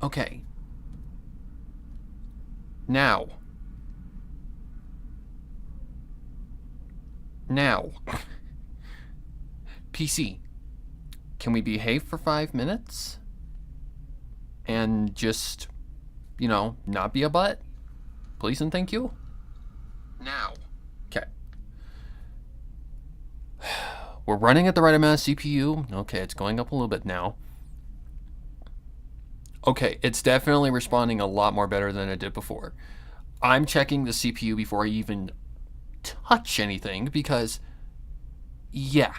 Okay. Now. PC, can we behave for 5 minutes? And just, not be a butt? Please and thank you? Now. Okay. We're running at the right amount of CPU. Okay, it's going up a little bit now. Okay, it's definitely responding a lot more better than it did before. I'm checking the CPU before I even touch anything because, yeah,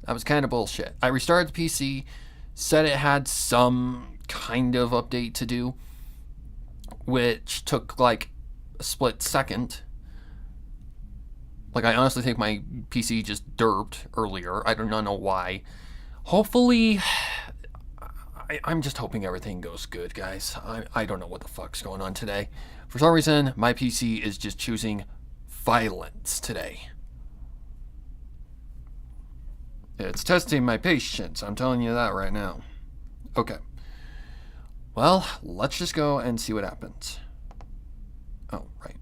that was kind of bullshit. I restarted the PC, said it had some kind of update to do, which took like a split second. Like, I honestly think my PC just derped earlier. I do not know why. Hopefully, I'm just hoping everything goes good, guys. I don't know what the fuck's going on today. For some reason, my PC is just choosing violence today. It's testing my patience, I'm telling you that right now. Okay. Well, let's just go and see what happens. Oh, right.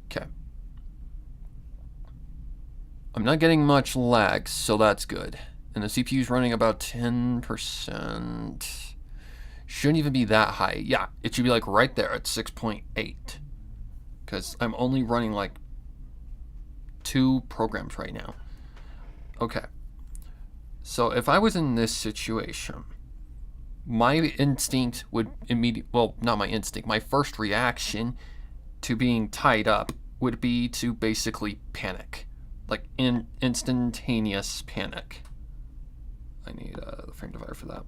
Okay. I'm not getting much lag, so that's good. And the CPU's running about 10%. Shouldn't even be that high. Yeah, it should be like right there at 6.8. Because I'm only running like 2 programs right now. Okay. So if I was in this situation, my instinct would not my instinct, my first reaction to being tied up would be to basically panic. Like instantaneous panic. I need the frame divider for that.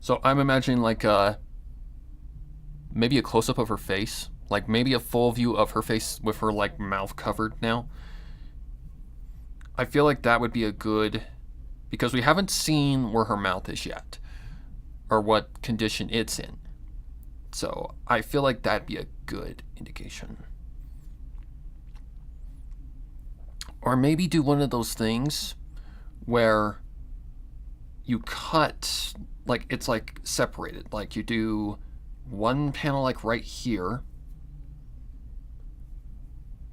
So I'm imagining like maybe a close-up of her face. Like maybe a full view of her face with her like mouth covered now. I feel like that would be a good, because we haven't seen where her mouth is yet, or what condition it's in. So I feel like that'd be a good indication. Or maybe do one of those things where you cut, like it's like separated. Like you do one panel like right here.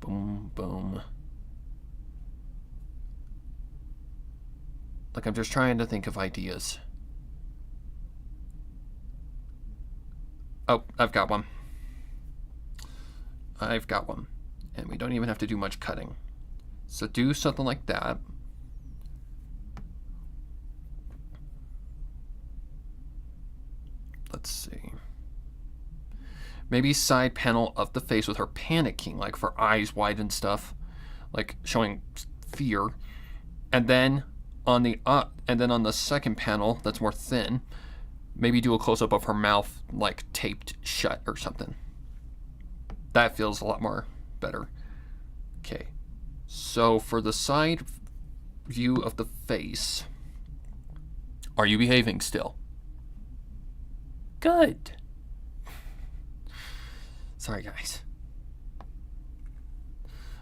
Boom, boom. Like I'm just trying to think of ideas. Oh, I've got one. And we don't even have to do much cutting. So do something like that. Let's see. Maybe side panel of the face with her panicking, like for eyes wide and stuff, like showing fear. And then on the second panel that's more thin, maybe do a close-up of her mouth like taped shut or something. That feels a lot more better. Okay. So for the side view of the face, are you behaving still? Good. Sorry, guys.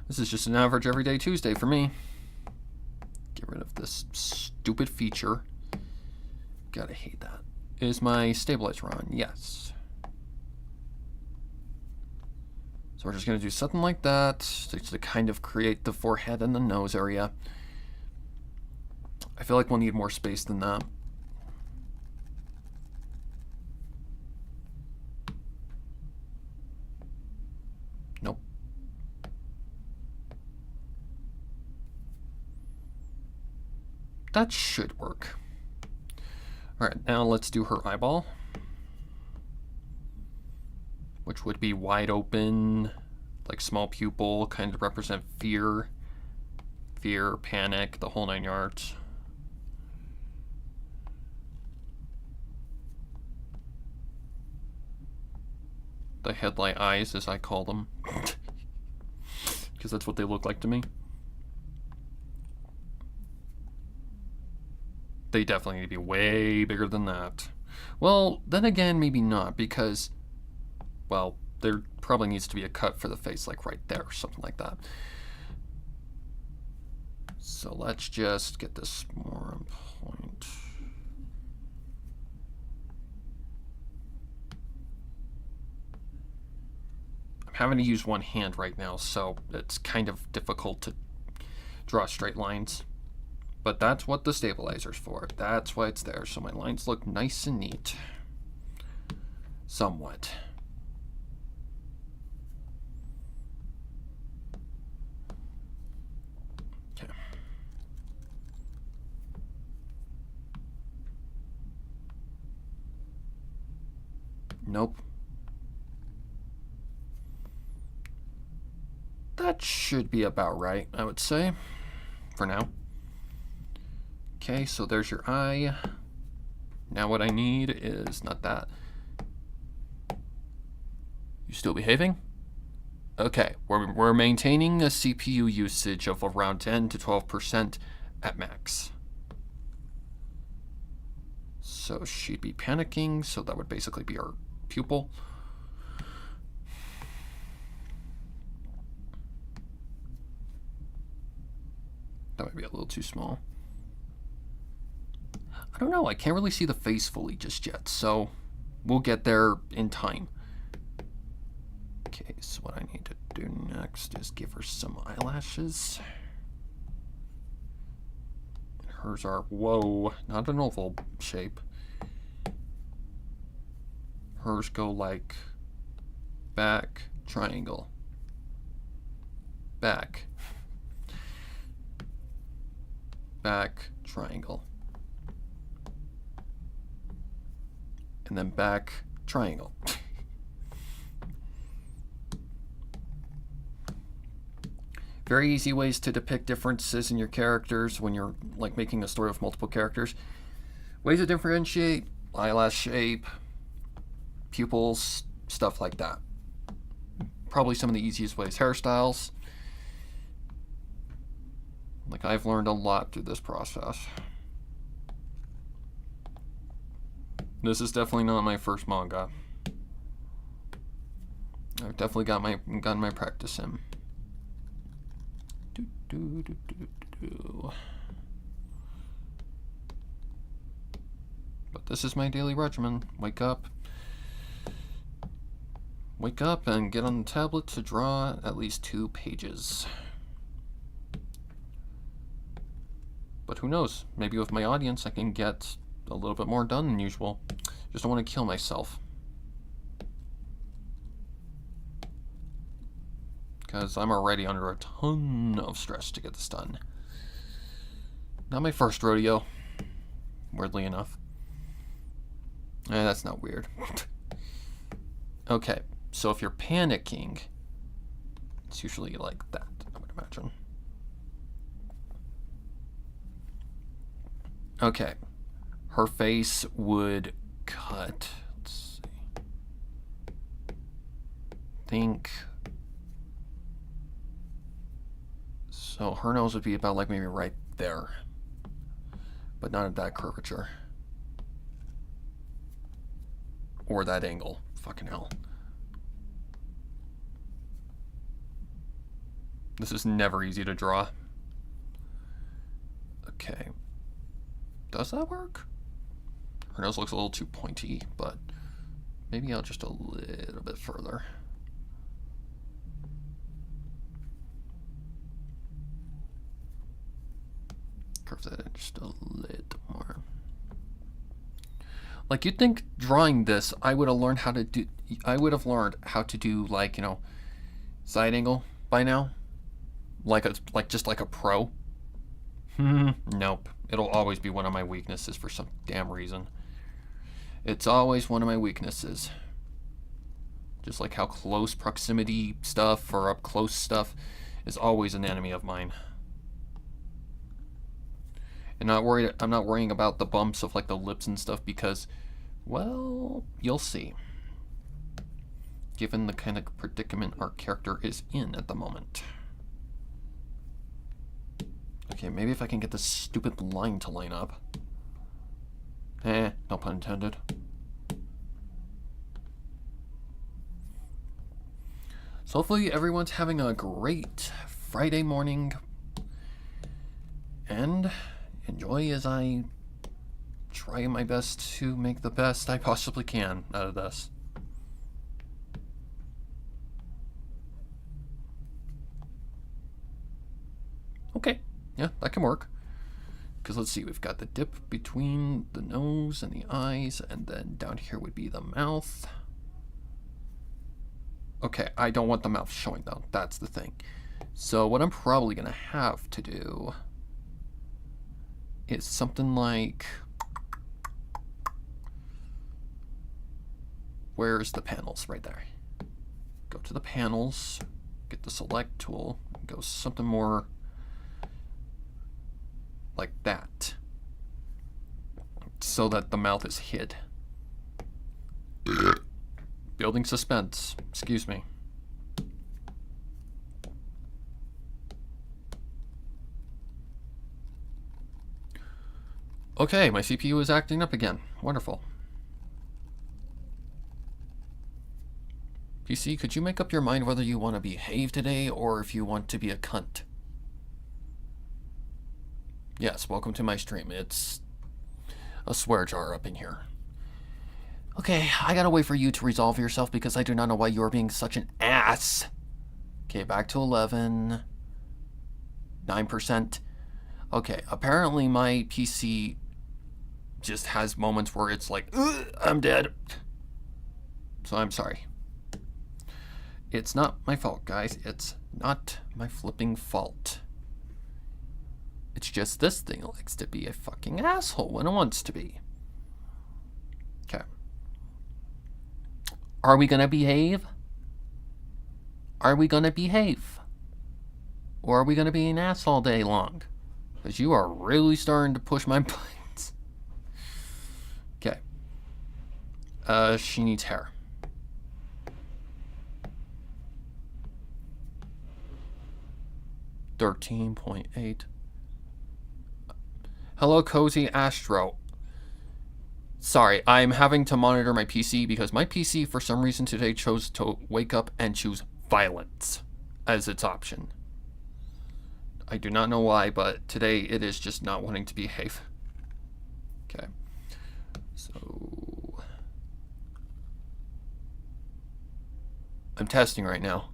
This is just an average everyday Tuesday for me. Get rid of this stupid feature. Gotta hate that. Is my stabilizer on? Yes. So we're just going to do something like that to kind of create the forehead and the nose area. I feel like we'll need more space than that. Nope. That should work. Alright, now let's do her eyeball, which would be wide open, like small pupil, kind of represent fear, panic, the whole 9 yards. The headlight eyes, as I call them, because that's what they look like to me. They definitely need to be way bigger than that. Well, then again, maybe not, because, well, there probably needs to be a cut for the face, like right there, or something like that. So let's just get this more on point. I'm having to use one hand right now, so it's kind of difficult to draw straight lines. But that's what the stabilizer's for. That's why it's there, so my lines look nice and neat. Somewhat. Okay. Nope. That should be about right, I would say, for now. Okay, so there's your eye. Now what I need is not that. You still behaving? Okay, we're maintaining a CPU usage of around 10 to 12% at max. So she'd be panicking, so that would basically be our pupil. That might be a little too small. I don't know, I can't really see the face fully just yet, so we'll get there in time. Okay, so what I need to do next is give her some eyelashes. Hers are, whoa, not an oval shape. Hers go like back, triangle, back, back, triangle, and then back, triangle. Very easy ways to depict differences in your characters when you're like making a story with multiple characters. Ways to differentiate: eyelash shape, pupils, stuff like that. Probably some of the easiest ways. Hairstyles. Like, I've learned a lot through this process. This is definitely not my first manga. I've definitely gotten my practice in. But this is my daily regimen. Wake up and get on the tablet to draw at least 2 pages. But who knows? Maybe with my audience I can get a little bit more done than usual. Just don't want to kill myself. Because I'm already under a ton of stress to get this done. Not my first rodeo, weirdly enough. That's not weird. Okay, so if you're panicking, it's usually like that, I would imagine. Okay, her face would cut. Let's see. Think. So her nose would be about like maybe right there, but not at that curvature. Or that angle. Fucking hell. This is never easy to draw. Okay. Does that work? Her nose looks a little too pointy, but maybe I'll just a little bit further. Curve that in just a little more. Like, you'd think drawing this, I would have learned how to do like, you know, side angle by now. Just like a pro. Nope. It'll always be one of my weaknesses for some damn reason. It's always one of my weaknesses. Just like how close proximity stuff or up close stuff is always an enemy of mine. And I'm not worrying about the bumps of like the lips and stuff because, well, you'll see. Given the kind of predicament our character is in at the moment. Okay, maybe if I can get this stupid line to line up. No pun intended. So hopefully everyone's having a great Friday morning. And enjoy as I try my best to make the best I possibly can out of this. Okay, yeah, that can work. Because let's see, we've got the dip between the nose and the eyes, and then down here would be the mouth. Okay, I don't want the mouth showing though, that's the thing. So what I'm probably gonna have to do is something like, where's the panels? Right there. Go to the panels, get the select tool, go something more like that, so that the mouth is hid. Building suspense, excuse me. Okay, my CPU is acting up again. Wonderful. PC, could you make up your mind whether you want to behave today or if you want to be a cunt? Yes, welcome to my stream. It's a swear jar up in here. Okay, I gotta wait for you to resolve yourself because I do not know why you're being such an ass. Okay, back to 11. 9%. Okay, apparently my PC just has moments where it's like, I'm dead. So I'm sorry. It's not my fault, guys. It's not my flipping fault. It's just this thing likes to be a fucking asshole when it wants to be. Okay. Are we gonna behave? Are we gonna behave? Or are we gonna be an ass all day long? Because you are really starting to push my buttons. Okay. She needs hair. $13.8. Hello, Cozy Astro. Sorry, I'm having to monitor my PC because my PC, for some reason today, chose to wake up and choose violence as its option. I do not know why, but today it is just not wanting to behave. Okay. So I'm testing right now.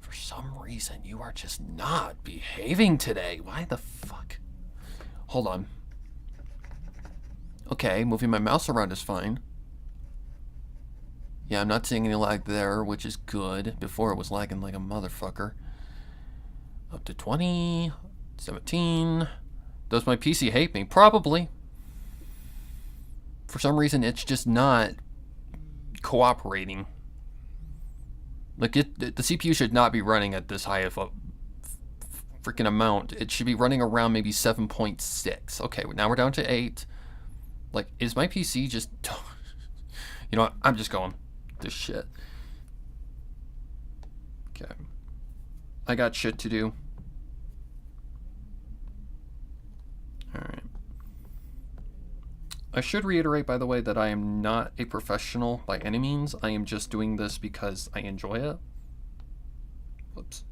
For some reason, you are just not behaving today. Why the fuck? Hold on. Okay, moving my mouse around is fine. Yeah, I'm not seeing any lag there, which is good. Before it was lagging like a motherfucker. Up to 20, 17. Does my PC hate me? Probably. For some reason, it's just not cooperating. Like, the CPU should not be running at this high of a freaking amount. It should be running around maybe 7.6. Okay, now we're down to 8. Like, is my PC just... You know what? I'm just going this shit. Okay. I got shit to do. Alright. I should reiterate, by the way, that I am not a professional by any means. I am just doing this because I enjoy it. Whoops.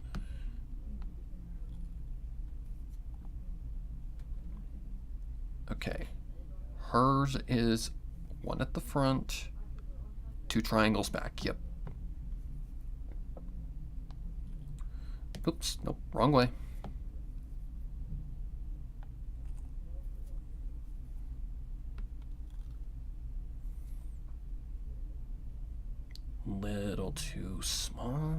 Okay. Hers is 1 at the front, 2 triangles back. Yep. Oops. Nope. Wrong way. Little too small.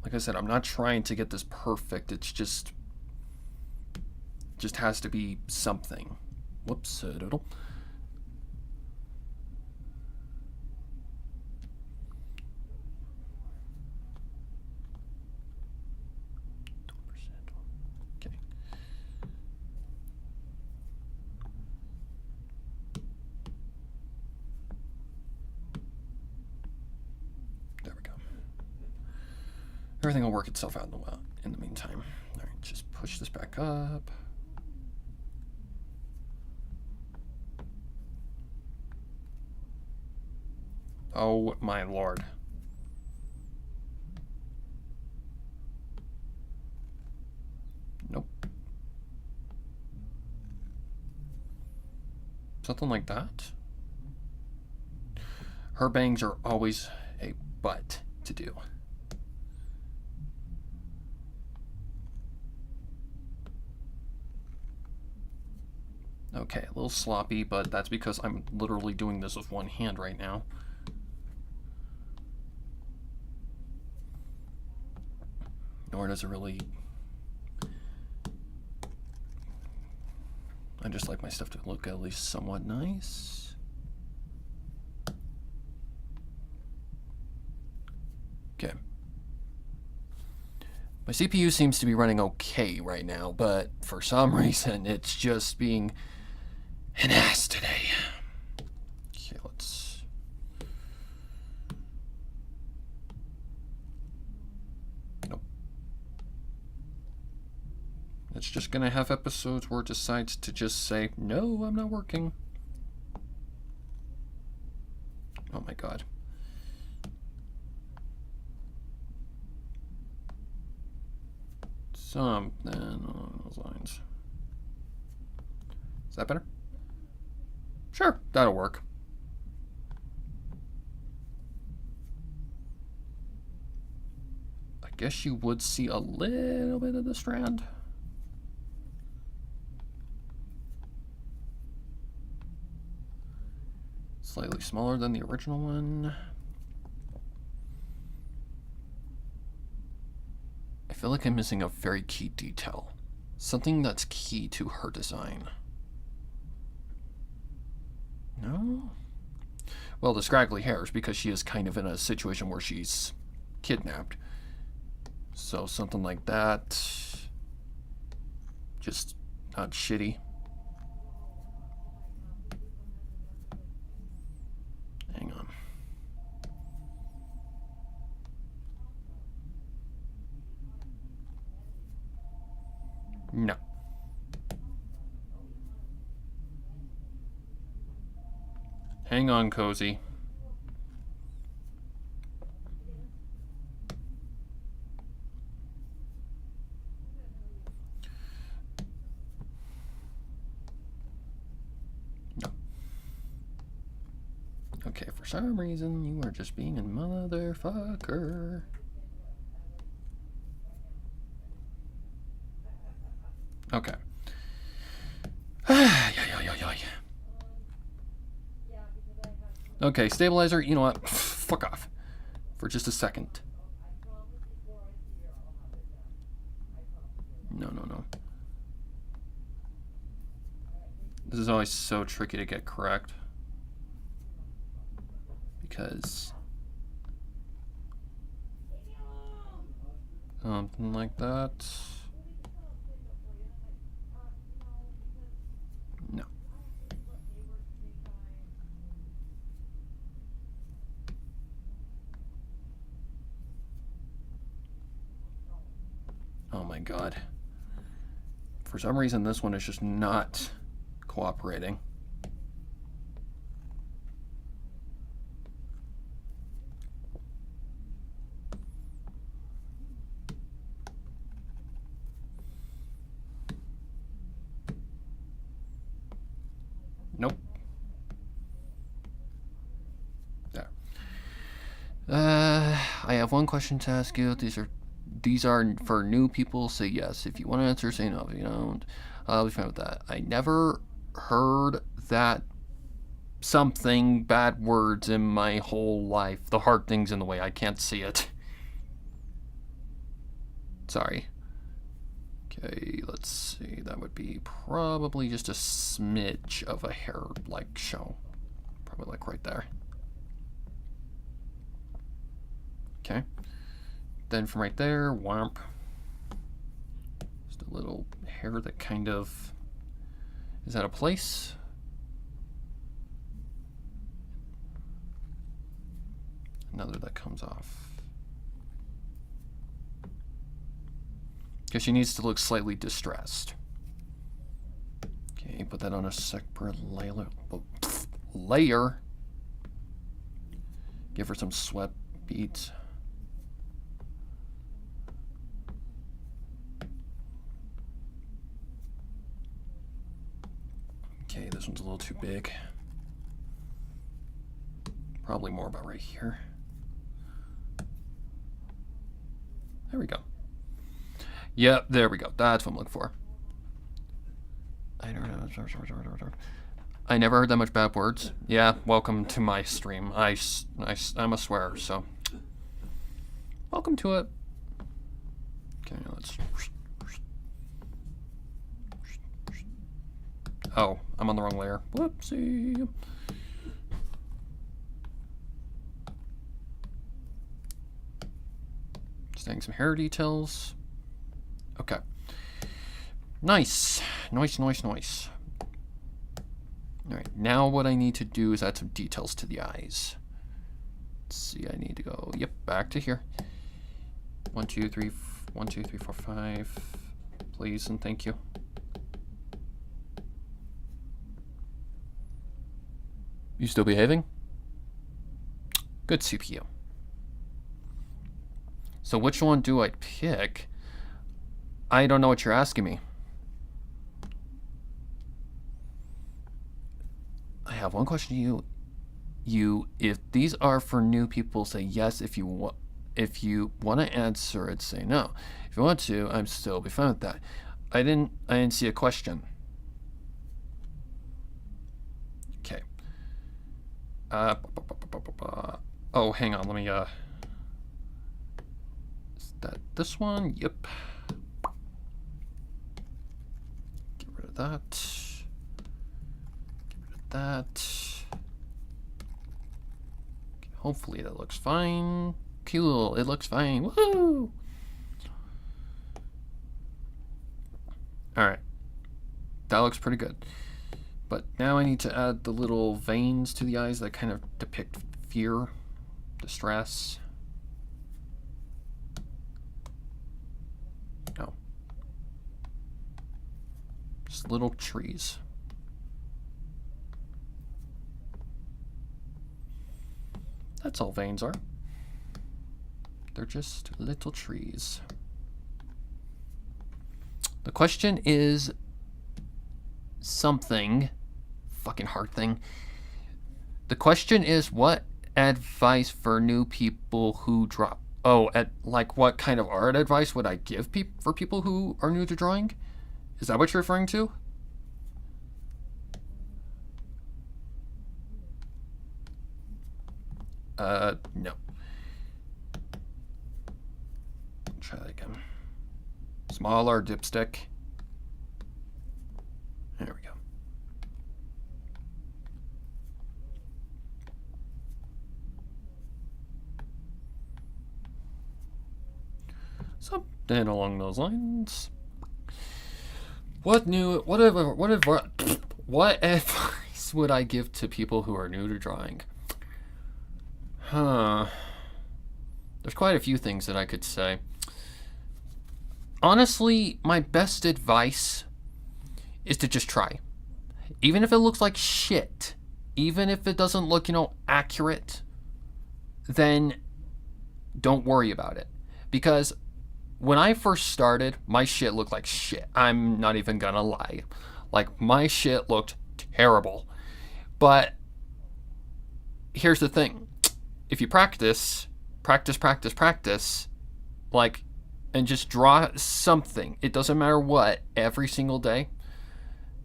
Like I said, I'm not trying to get this perfect. It's just has to be something. Whoops, doodle. Okay. There we go. Everything will work itself out in the meantime. All right, just push this back up. Oh my lord. Something like that. Her bangs are always a butt to do. Okay, a little sloppy, but that's because I'm literally doing this with one hand right now. Nor does it really... I just like my stuff to look at least somewhat nice. Okay. My CPU seems to be running okay right now, but for some reason it's just being an ass today. Okay, let's... Nope. It's just gonna have episodes where it decides to just say, no, I'm not working. Oh my god. Something on those lines. Is that better? Sure, that'll work. I guess you would see a little bit of the strand. Slightly smaller than the original one. I feel like I'm missing a very key detail. Something that's key to her design. No? Well, the scraggly hairs, because she is kind of in a situation where she's kidnapped. So something like that. Just not shitty. Hang on. No. Hang on, Cozy. No. Okay, for some reason you are just being a motherfucker. Okay. Okay, stabilizer, you know what? Fuck off. For just a second. No. This is always so tricky to get correct. Because... something like that. No. Oh my god. For some reason, this one is just not cooperating. Nope. There. I have one question to ask you. These are for new people. Say yes. If you want to answer, say no. If you don't, I'll be fine with that. I never heard that something bad words in my whole life. The hard thing's in the way. I can't see it. Sorry. Okay, let's see. That would be probably just a smidge of a hair-like show. Probably like right there. Okay. Then from right there, whomp. Just a little hair that kind of is out of place. Another that comes off. Because she needs to look slightly distressed. Okay, put that on a separate layer. Give her some sweat beads. Okay, this one's a little too big. Probably more about right here. There we go. Yep, there we go. That's what I'm looking for. I don't know. I never heard that much bad words. Yeah, welcome to my stream. I'm a swearer, so welcome to it. Okay, let's. Oh, I'm on the wrong layer. Whoopsie. Just adding some hair details. Okay. Nice. Nice. Alright, now what I need to do is add some details to the eyes. Let's see, I need to go, yep, back to here. 1, 2, 3, 1, 2, 3, 4, 5. Please and thank you. You still behaving? Good CPU. So which one do I pick? I don't know what you're asking me. I have one question to you. If these are for new people, say yes. If you want to answer it, say no. If you want to, I'm still be fine with that. I didn't see a question. Okay. Oh, hang on. Let me is that this one? Yep. Get rid of that. That. Hopefully that looks fine. Cool, it looks fine. Woohoo! Alright. That looks pretty good. But now I need to add the little veins to the eyes that kind of depict fear, distress. No. Just little trees. That's all veins are. They're just little trees. The question is something fucking hard thing. The question is what advice for new people who drop. Oh, like what kind of art advice would I give for people who are new to drawing? Is that what you're referring to? No. Try that again. Smaller dipstick. There we go. Something along those lines. What advice would I give to people who are new to drawing? There's quite a few things that I could say. Honestly, my best advice is to just try. Even if it looks like shit, even if it doesn't look, accurate, then don't worry about it. Because when I first started, my shit looked like shit. I'm not even gonna lie. Like, my shit looked terrible. But here's the thing. If you practice, like, and just draw something, it doesn't matter what, every single day.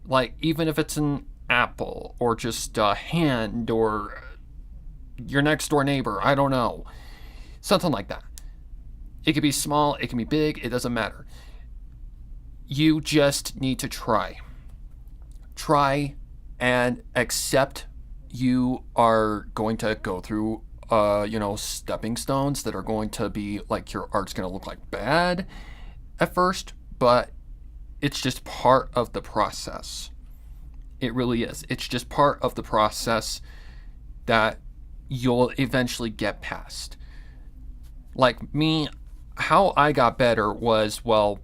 Like, even if it's an apple, or just a hand, or your next door neighbor, I don't know. Something like that. It could be small, it can be big, it doesn't matter. You just need to try. Try and accept you are going to go through stepping stones that are going to be like your art's going to look like bad at first, but it's just part of the process. It really is. It's just part of the process that you'll eventually get past. Like me, how I got better was, watching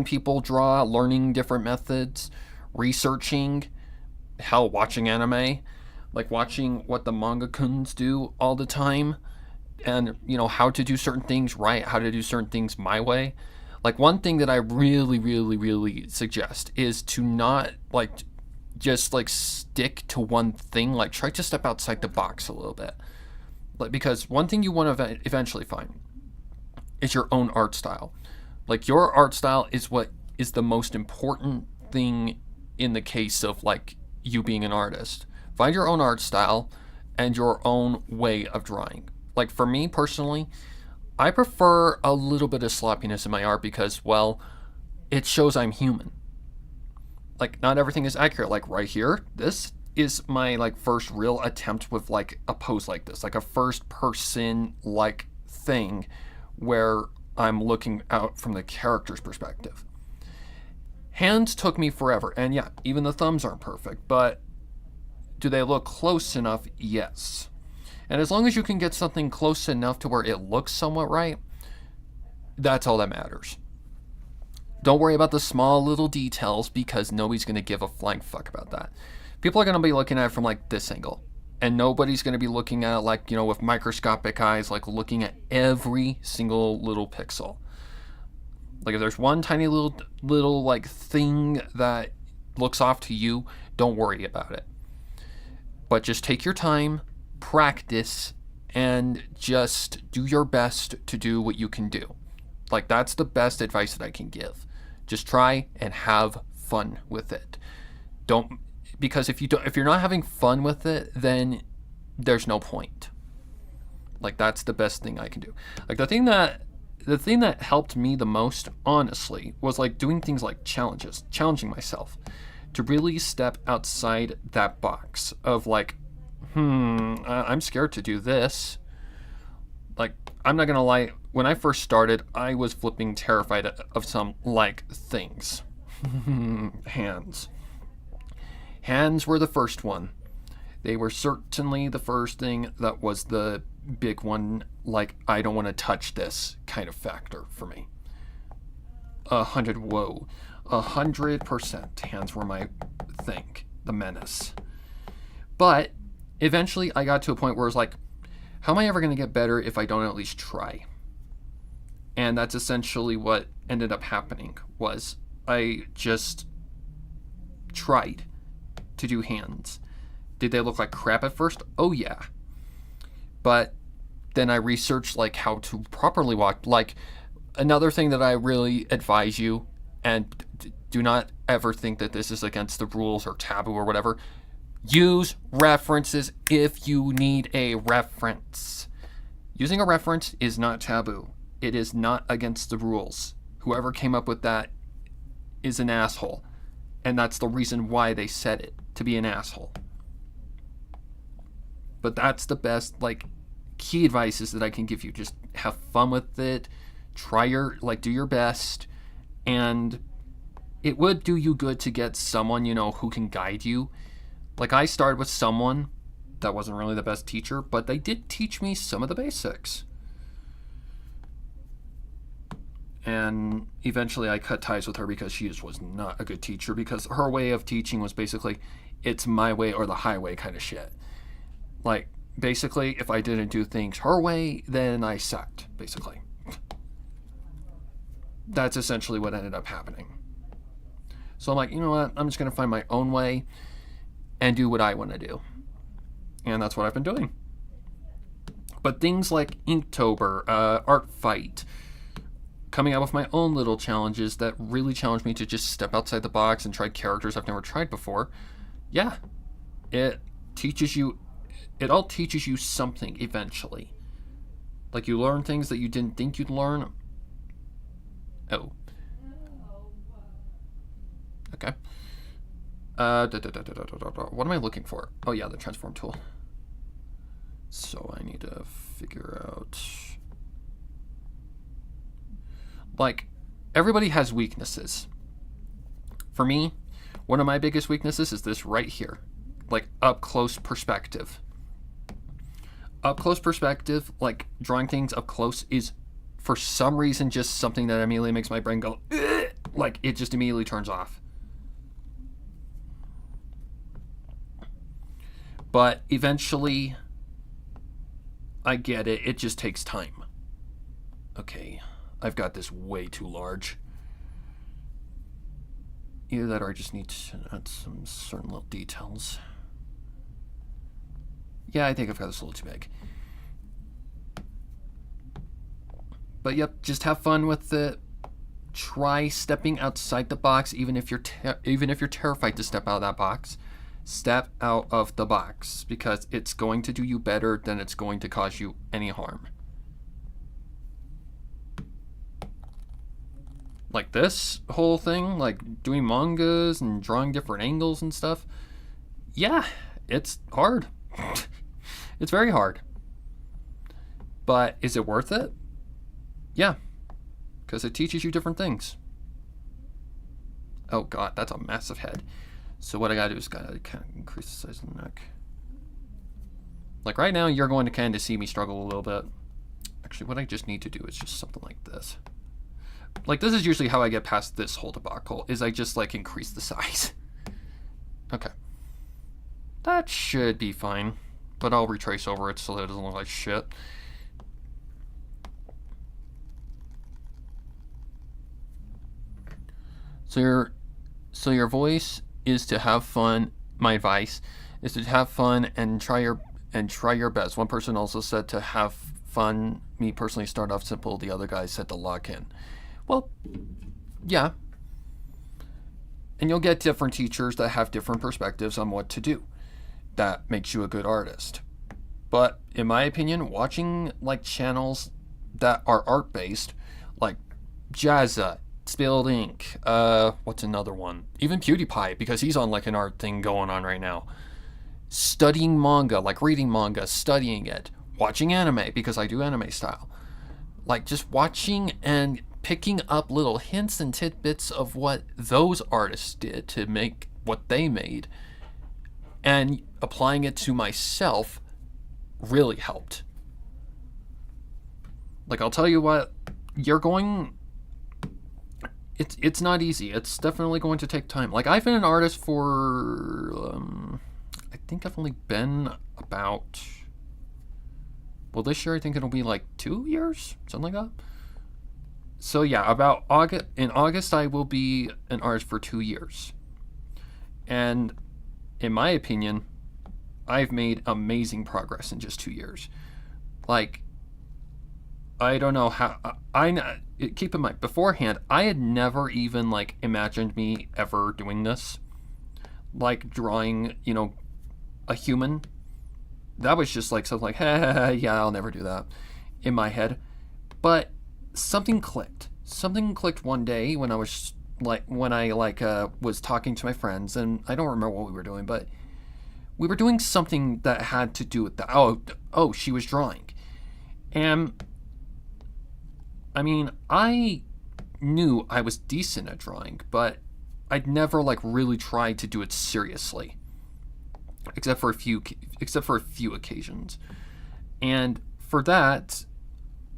people draw, learning different methods, researching, watching anime, like watching what the manga-kuns do all the time, and how to do certain things right, how to do certain things my way. Like, one thing that I really, really, really suggest is to not, like, just, like, stick to one thing. Like, try to step outside the box a little bit. Like, because one thing you want to eventually find is your own art style. Like, your art style is what is the most important thing in the case of, like, you being an artist. Find your own art style and your own way of drawing. Like, for me personally, I prefer a little bit of sloppiness in my art because, well, it shows I'm human. Like, not everything is accurate. Like, right here, this is my, like, first real attempt with, like, a pose like this, like a first person, like, thing where I'm looking out from the character's perspective. Hands took me forever, and yeah, even the thumbs aren't perfect, but do they look close enough? Yes. And as long as you can get something close enough to where it looks somewhat right, that's all that matters. Don't worry about the small little details because nobody's going to give a flying fuck about that. People are going to be looking at it from, like, this angle. And nobody's going to be looking at it, like, with microscopic eyes, like, looking at every single little pixel. Like, if there's one tiny little like, thing that looks off to you, don't worry about it. But just take your time, practice, and just do your best to do what you can do. Like, that's the best advice that I can give. Just try and have fun with it. Because if you're not having fun with it, then there's no point. Like, that's the best thing I can do. Like, the thing that helped me the most, honestly, was, like, doing things like challenging myself to really step outside that box of, like, I'm scared to do this. Like, I'm not gonna lie, when I first started, I was flipping terrified of some, like, things. Hands. Hands were the first one. They were certainly the first thing that was the big one, like, I don't want to touch this kind of factor for me. 100%. Hands were my thing, the menace. But eventually I got to a point where it was like, how am I ever going to get better if I don't at least try? And that's essentially what ended up happening, was I just tried to do hands. Did they look like crap at first? Oh yeah. But then I researched, like, how to properly walk. Like, another thing that I really advise you, and do not ever think that this is against the rules or taboo or whatever, use references if you need a reference. Using a reference is not taboo. It is not against the rules. Whoever came up with that is an asshole. And that's the reason why they said it, to be an asshole. But that's the best, like, key advices that I can give you. Just have fun with it. Do your best. And it would do you good to get someone, who can guide you. Like, I started with someone that wasn't really the best teacher, but they did teach me some of the basics. And eventually I cut ties with her because she just was not a good teacher, because her way of teaching was basically, it's my way or the highway kind of shit. Like, basically, if I didn't do things her way, then I sucked, basically. That's essentially what ended up happening. So I'm like, you know what? I'm just going to find my own way and do what I want to do. And that's what I've been doing. But things like Inktober, Art Fight, coming out with my own little challenges that really challenged me to just step outside the box and try characters I've never tried before. Yeah, it all teaches you something eventually. Like, you learn things that you didn't think you'd learn. Oh. Okay. What am I looking for? Oh yeah, the transform tool. So I need to figure out... Like, everybody has weaknesses. For me, one of my biggest weaknesses is this right here. Like, up close perspective. Up close perspective, like, drawing things up close is, for some reason, just something that immediately makes my brain go, ugh! Like, it just immediately turns off. But eventually, I get it. It just takes time. Okay, I've got this way too large. Either that or I just need to add some certain little details. Yeah, I think I've got this a little too big. But yep, just have fun with it. Try stepping outside the box, even if you're terrified to step out of that box. Step out of the box, because it's going to do you better than it's going to cause you any harm. Like this whole thing, like doing mangas and drawing different angles and stuff. Yeah, it's hard. It's very hard. But is it worth it? Yeah, because it teaches you different things. Oh god, that's a massive head. So what I gotta do is gotta kind of increase the size of the neck. Like right now, you're going to kind of see me struggle a little bit. Actually, what I just need to do is just something like this. Like this is usually how I get past this whole debacle, is I just like increase the size. Okay. That should be fine, but I'll retrace over it so that it doesn't look like shit. So your voice is to have fun. My advice is to have fun and try your best. One person also said to have fun. Me personally, start off simple. The other guy said to lock in. Well, yeah. And you'll get different teachers that have different perspectives on what to do. That makes you a good artist. But in my opinion, watching like channels that are art based, like Jazza, Spilled Ink, what's another one? Even PewDiePie, because he's on like an art thing going on right now. Studying manga, like reading manga, studying it, watching anime, because I do anime style. Like just watching and picking up little hints and tidbits of what those artists did to make what they made, and applying it to myself really helped. Like I'll tell you what, it's not easy. It's definitely going to take time. Like I've been an artist for I think I've only been about, well, this year I think it'll be like 2 years, something like that. So yeah, about in August I will be an artist for 2 years. And in my opinion, I've made amazing progress in just 2 years. Like, I don't know how, keep in mind, beforehand, I had never even, like, imagined me ever doing this. Like, drawing, a human. That was just, like, something like, yeah, I'll never do that, in my head. But something clicked. Something clicked one day when I was, was talking to my friends, and I don't remember what we were doing, but we were doing something that had to do with that. Oh, she was drawing. And I mean, I knew I was decent at drawing, but I'd never really tried to do it seriously, except for a few occasions. And for that,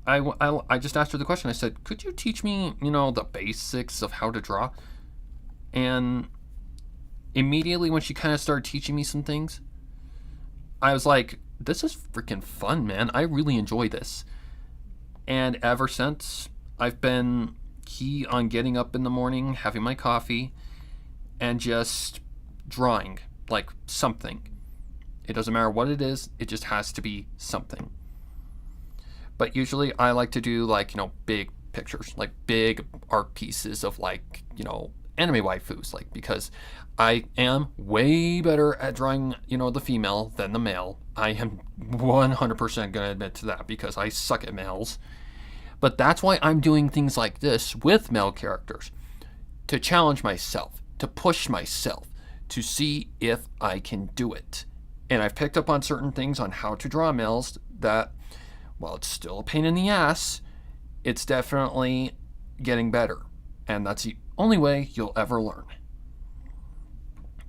I just asked her the question. I said, "Could you teach me, the basics of how to draw?" And immediately when she kind of started teaching me some things, I was like, "This is freaking fun, man. I really enjoy this." And ever since, I've been key on getting up in the morning, having my coffee, and just drawing, like something. It doesn't matter what it is, it just has to be something. But usually I like to do big pictures, like big art pieces of anime waifus, because I am way better at drawing, the female than the male. I am 100% going to admit to that because I suck at males. But that's why I'm doing things like this with male characters, to challenge myself, to push myself, to see if I can do it. And I've picked up on certain things on how to draw males that, while it's still a pain in the ass, it's definitely getting better. And that's the only way you'll ever learn.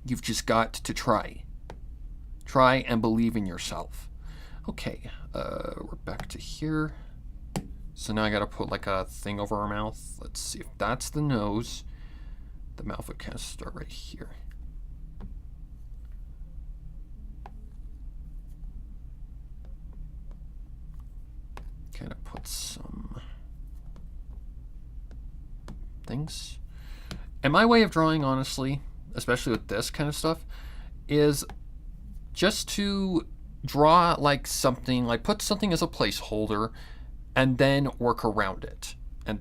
You've just got to try. Try and believe in yourself. Okay, we're back to here. So now I gotta put a thing over our mouth. Let's see if that's the nose. The mouth would kind of start right here. Kind of put some things. And my way of drawing, honestly, especially with this kind of stuff, is just to draw like something, like put something as a placeholder and then work around it. And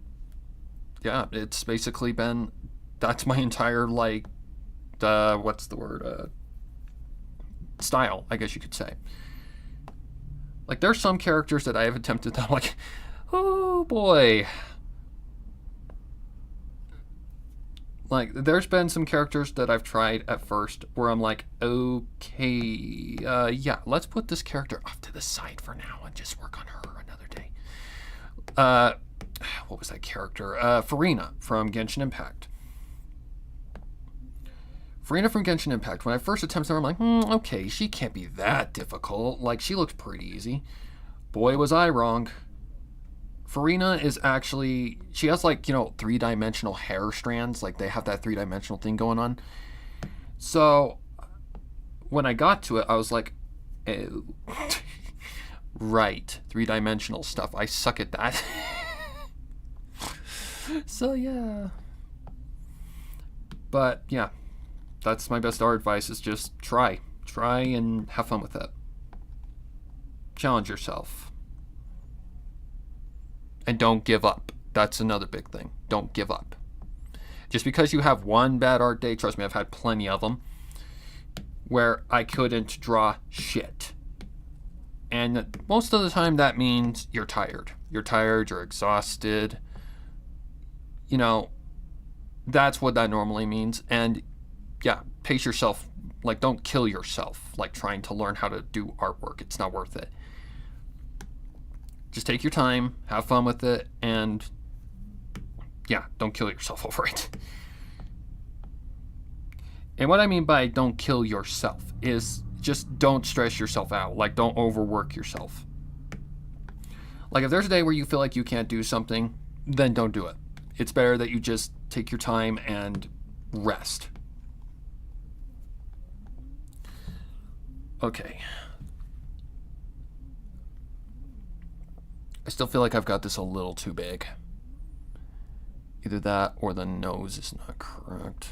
yeah, it's basically been, that's my entire like, what's the word? Style, I guess you could say. Like there's some characters that I have attempted that I'm like, oh boy. Like, there's been some characters that I've tried at first where I'm like, okay, yeah, let's put this character off to the side for now and just work on her another day. What was that character? Farina from Genshin Impact. Farina from Genshin Impact. When I first attempted her, I'm like, okay, she can't be that difficult. Like, she looks pretty easy. Boy, was I wrong. Farina is actually, she has like, you know, 3-dimensional hair strands. Like they have that 3-dimensional thing going on. So when I got to it, I was like, oh. Right, 3-dimensional stuff. I suck at that. So yeah. But yeah, that's my best art advice is just try. Try and have fun with it. Challenge yourself. And don't give up. That's another big thing. Don't give up. Just because you have one bad art day, trust me, I've had plenty of them, where I couldn't draw shit. And most of the time that means you're tired. You're tired, you're exhausted. You know, that's what that normally means. And yeah, pace yourself. Like, don't kill yourself, like trying to learn how to do artwork. It's not worth it. Just take your time, have fun with it, and yeah, don't kill yourself over it. And what I mean by don't kill yourself is just don't stress yourself out. Like, don't overwork yourself. Like, if there's a day where you feel like you can't do something, then don't do it. It's better that you just take your time and rest. Okay. I still feel like I've got this a little too big. Either that or the nose is not correct.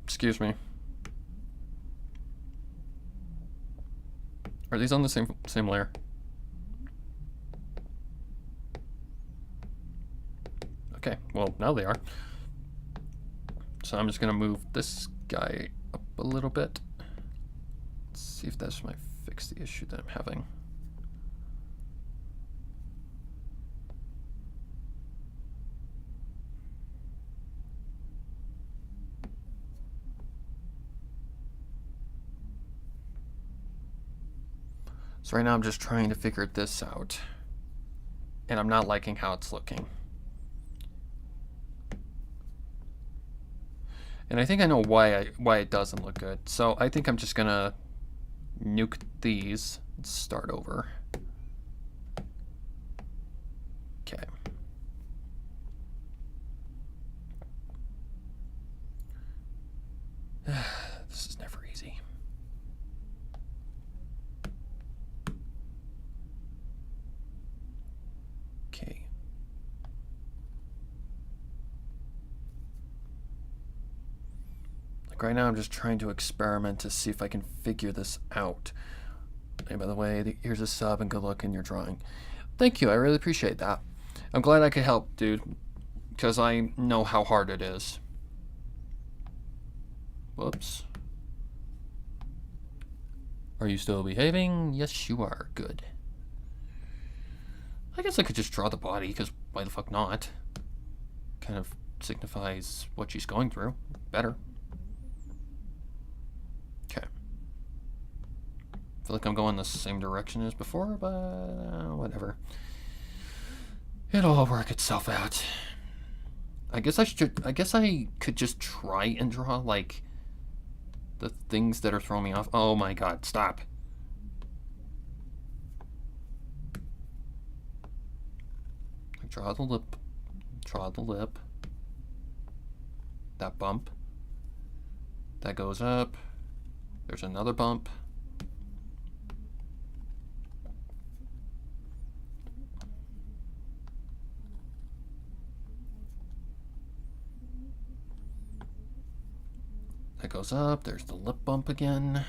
Excuse me. Are these on the same layer? Okay, well, now they are. So I'm just gonna move this guy up a little bit. Let's see if that's my fix the issue that I'm having. So right now I'm just trying to figure this out, and I'm not liking how it's looking. And I think I know why it doesn't look good. So I think I'm just gonna nuke these and start over. Okay. This is never easy. Okay. Like right now I'm just trying to experiment to see if I can figure this out. And by the way, here's a sub and good luck in your drawing. Thank you, I really appreciate that. I'm glad I could help, dude, because I know how hard it is. Whoops. Are you still behaving? Yes, you are. Good. I guess I could just draw the body, because why the fuck not? Kind of signifies what she's going through. Better. Okay. I feel like I'm going the same direction as before, but whatever. It'll all work itself out. I guess I could just try and draw, like, the things that are throwing me off. Oh my god, stop. Draw the lip. Draw the lip. That bump. That goes up. There's another bump. That goes up. There's the lip bump again.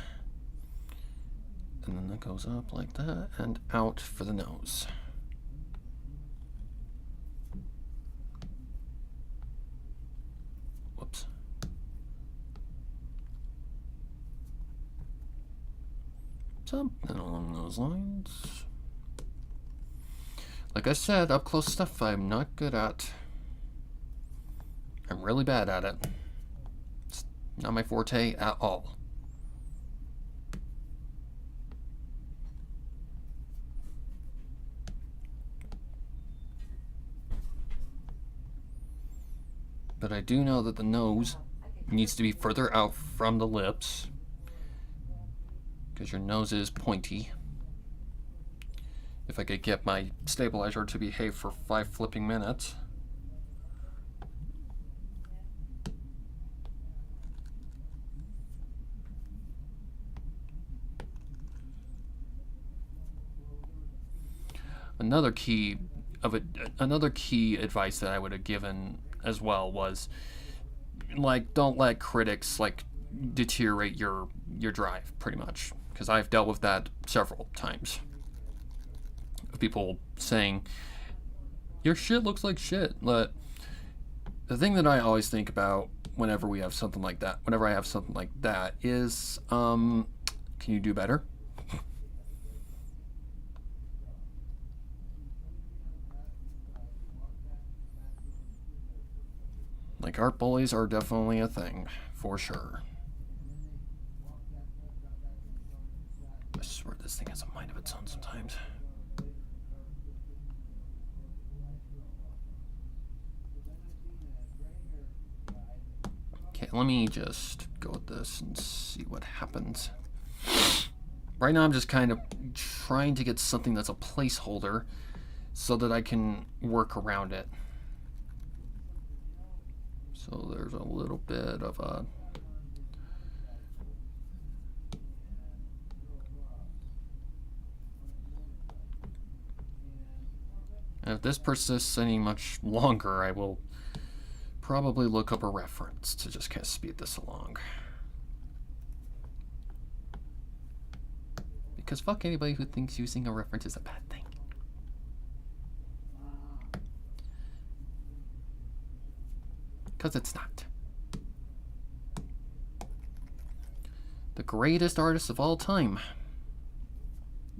And then that goes up like that and out for the nose. Whoops. Something along those lines. Like I said, up close stuff I'm not good at. I'm really bad at it. It's not my forte at all. But I do know that the nose needs to be further out from the lips, because your nose is pointy. If I could get my stabilizer to behave for 5 flipping minutes. Another key advice that I would have given as well was, like, don't let critics like deteriorate your drive, pretty much, because I've dealt with that several times. Of people saying your shit looks like shit. But the thing that I always think about whenever I have something like that is, can you do better? Like, art bullies are definitely a thing, for sure. I swear this thing has a mind of its own sometimes. Okay, let me just go with this and see what happens. Right now I'm just kind of trying to get something that's a placeholder so that I can work around it. So there's a little bit of a... And if this persists any much longer, I will probably look up a reference to just kind of speed this along. Because fuck anybody who thinks using a reference is a bad thing. Because it's not. The greatest artist of all time,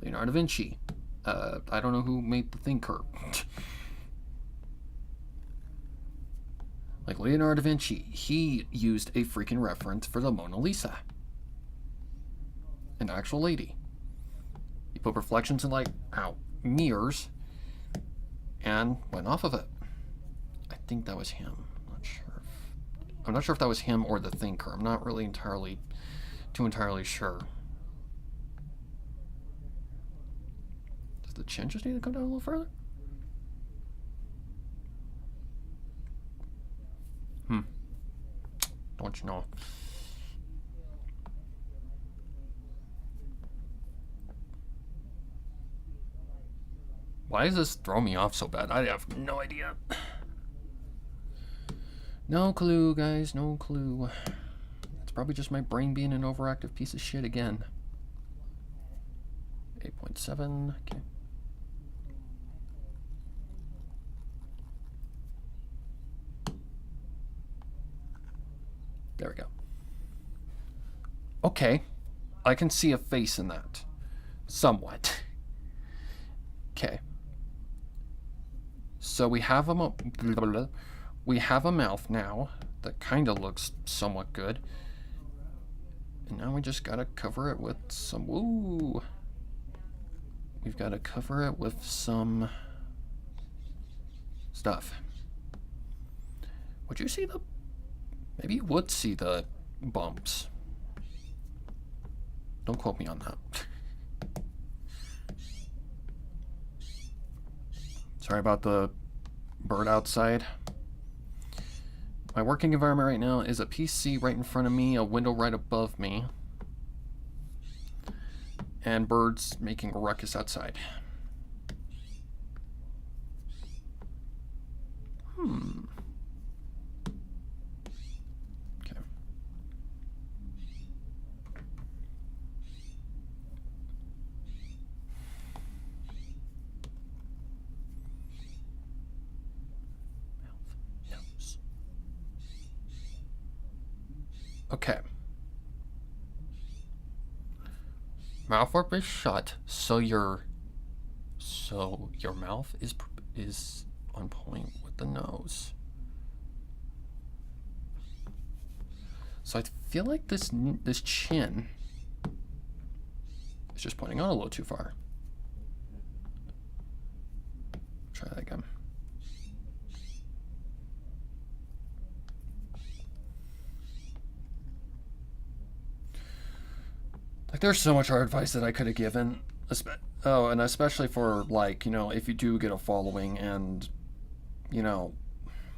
Leonardo da Vinci. I don't know who made the thinker. Like Leonardo da Vinci, he used a freaking reference for the Mona Lisa. An actual lady. He put reflections in, like, mirrors and went off of it. I think that was him. I'm not sure if that was him or the thinker. I'm not really too entirely sure. Does the chin just need to come down a little further? Don't you know? Why does this throw me off so bad? I have no idea. No clue, guys, no clue. It's probably just my brain being an overactive piece of shit again. 8.7, okay. There we go. Okay, I can see a face in that. Somewhat. Okay. So we have a mouth now that kind of looks somewhat good. And now we just gotta cover it with some... Woo! We've got to cover it with some stuff. Would you see the... Maybe you would see the bumps. Don't quote me on that. Sorry about the bird outside. My working environment right now is a PC right in front of me, a window right above me, and birds making a ruckus outside. Okay. Mouth warp is shut, so your mouth is on point with the nose. So I feel like this chin is just pointing out a little too far. Try that again. Like, there's so much art advice that I could have given. Oh, and especially for, like, you know, if you do get a following and, you know,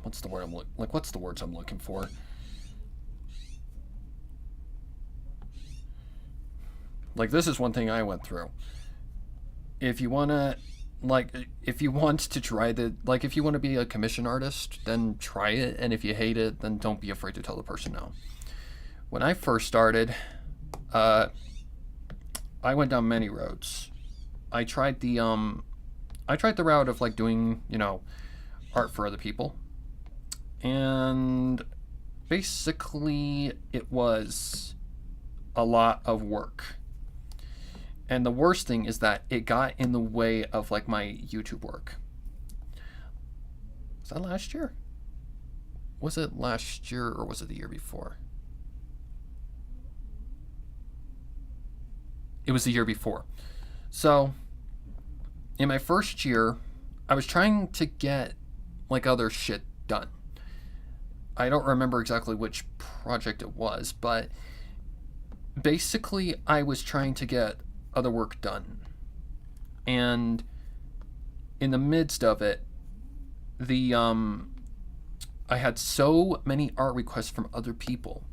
what's the words I'm looking for? Like, this is one thing I went through. If you want to, if you want to try if you want to be a commission artist, then try it. And if you hate it, then don't be afraid to tell the person no. When I first started, I went down many roads. I tried the route of, like, doing, you know, art for other people. And basically it was a lot of work. And the worst thing is that it got in the way of, like, my YouTube work. Was that last year? Was it last year or was it the year before? It was the year before. So, in my first year, I was trying to get, like, other shit done. I don't remember exactly which project it was, but basically I was trying to get other work done. And in the midst of it, I had so many art requests from other people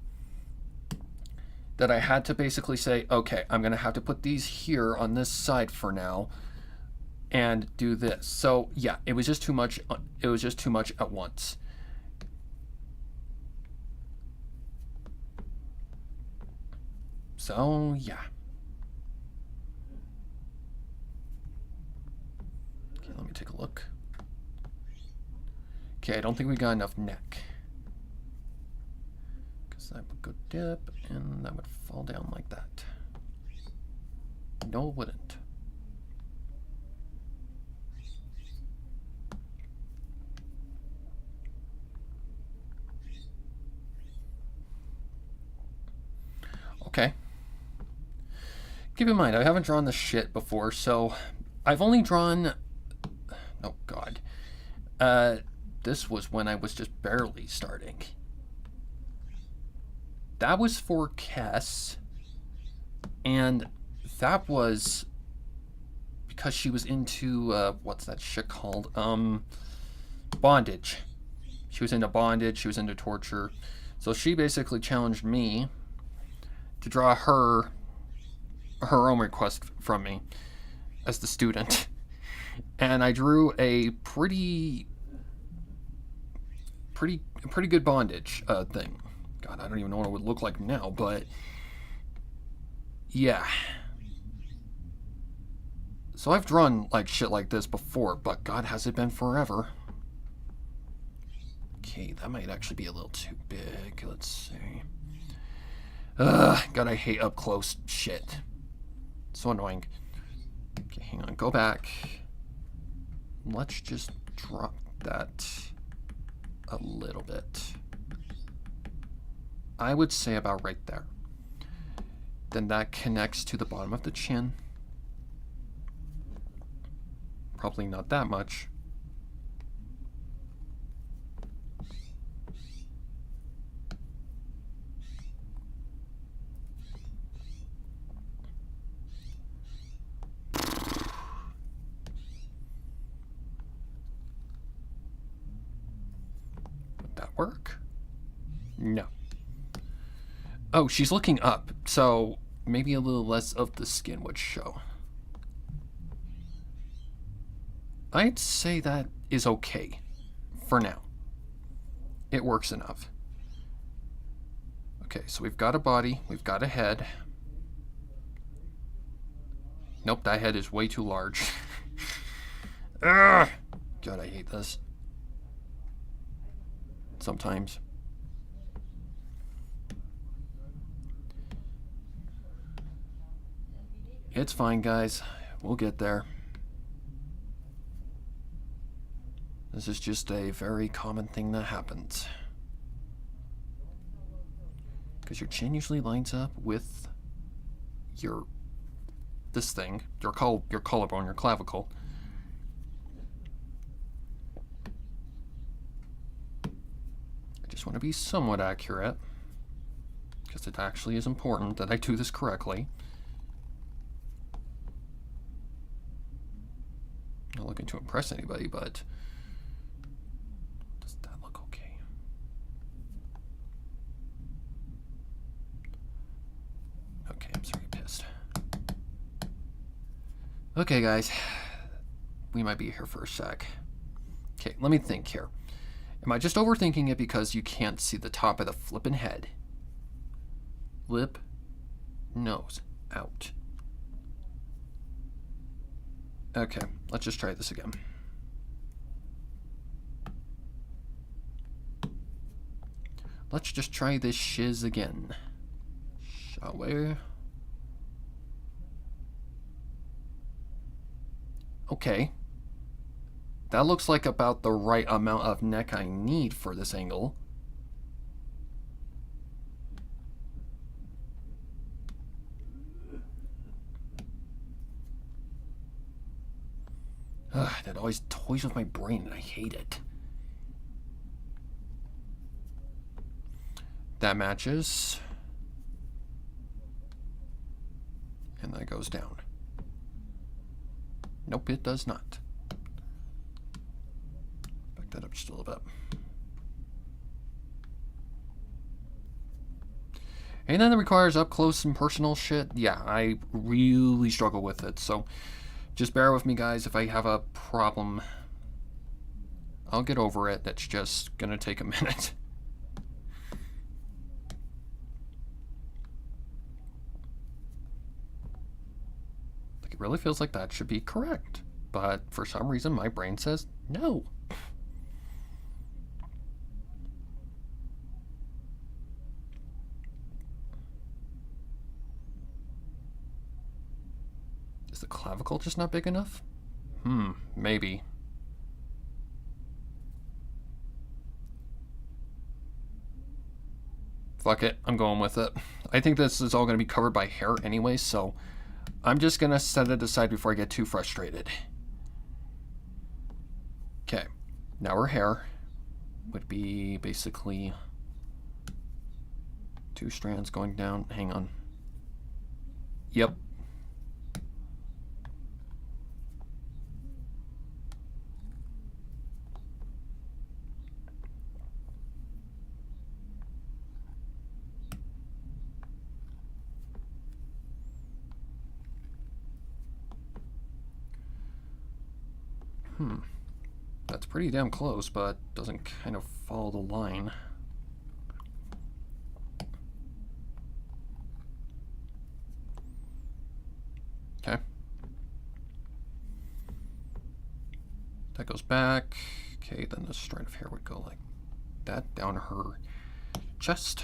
that I had to basically say, okay, I'm going to have to put these here on this side for now and do this. So, yeah, it was just too much. It was just too much at once. So, yeah. Okay, let me take a look. Okay, I don't think we got enough neck. Because that would go dip, and that would fall down like that. No, it wouldn't. Okay. Keep in mind, I haven't drawn this shit before, so I've only drawn... Oh, God. This was when I was just barely starting. That was for Kess, and that was because she was into, what's that shit called? Bondage. She was into bondage, she was into torture. So she basically challenged me to draw her own request from me as the student. And I drew a pretty good bondage thing. God, I don't even know what it would look like now, but yeah. So I've drawn like shit like this before, but God, has it been forever. Okay, that might actually be a little too big. Let's see. God, I hate up close shit. So annoying. Okay, hang on, go back. Let's just drop that a little bit. I would say about right there. Then that connects to the bottom of the chin. Probably not that much. Would that work? No. Oh, she's looking up, so maybe a little less of the skin would show. I'd say that is okay for now. It works enough. Okay, so we've got a body, we've got a head. Nope, that head is way too large. Ugh! God, I hate this. Sometimes. It's fine, guys. We'll get there. This is just a very common thing that happens. Because your chin usually lines up with this thing, your collarbone, your clavicle. I just want to be somewhat accurate, because it actually is important that I do this correctly. Not looking to impress anybody, but does that look okay? Okay, I'm sorry, pissed. Okay, guys, we might be here for a sec. Okay, let me think here. Am I just overthinking it because you can't see the top of the flippin' head? Lip, nose, out. Okay, let's just try this again. Let's just try this shiz again. Shall we? Okay. That looks like about the right amount of neck I need for this angle. Ugh, that always toys with my brain and I hate it. That matches. And that goes down. Nope, it does not. Back that up just a little bit. Anything that requires up close and personal shit, yeah, I really struggle with it. So just bear with me, guys. If I have a problem, I'll get over it. That's just gonna take a minute. Like, it really feels like that should be correct, but for some reason my brain says no. Is the clavicle just not big enough? Maybe. Fuck it, I'm going with it. I think this is all going to be covered by hair anyway, so I'm just going to set it aside before I get too frustrated. Okay, now our hair would be basically 2 strands going down. Hang on. Yep. That's pretty damn close, but doesn't kind of follow the line. Okay. That goes back. Okay, then the strand of hair would go like that down her chest.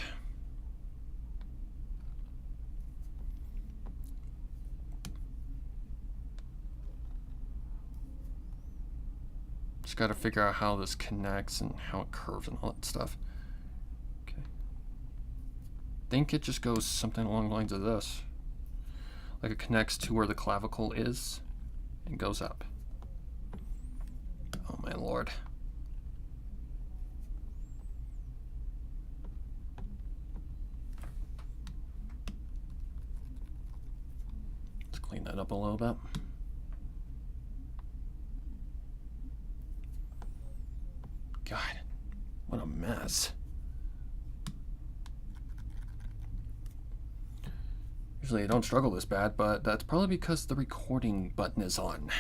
Just got to figure out how this connects and how it curves and all that stuff. Okay. I think it just goes something along the lines of this. Like it connects to where the clavicle is and goes up. Oh my lord. Let's clean that up a little bit. God, what a mess. Usually I don't struggle this bad, but that's probably because the recording button is on.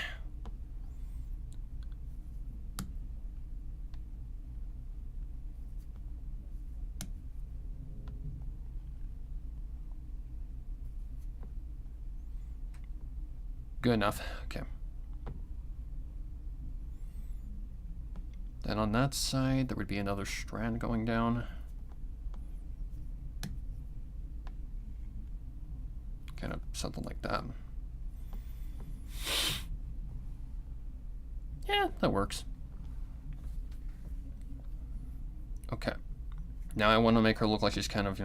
Good enough. Okay. Then on that side, there would be another strand going down. Kind of something like that. Yeah, that works. Okay. Now I want to make her look like she's kind of,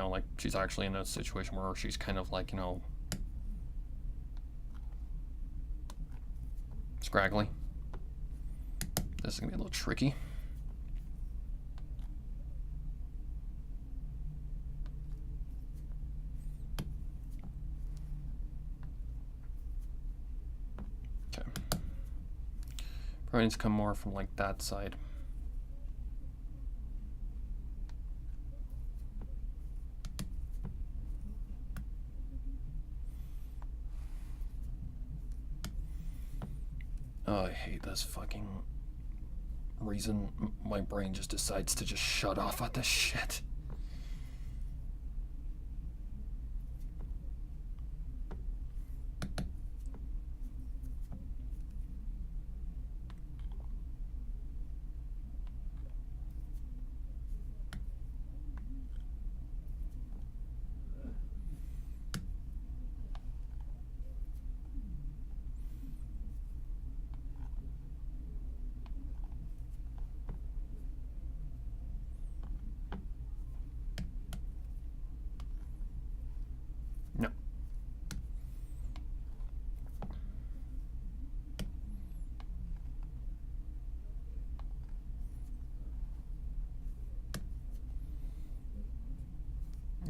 like she's actually in a situation where she's kind of like, scraggly. This is going to be a little tricky. Okay. Probably needs to come more from like that side. Oh, I hate this fucking reason my brain just decides to just shut off at this shit. No.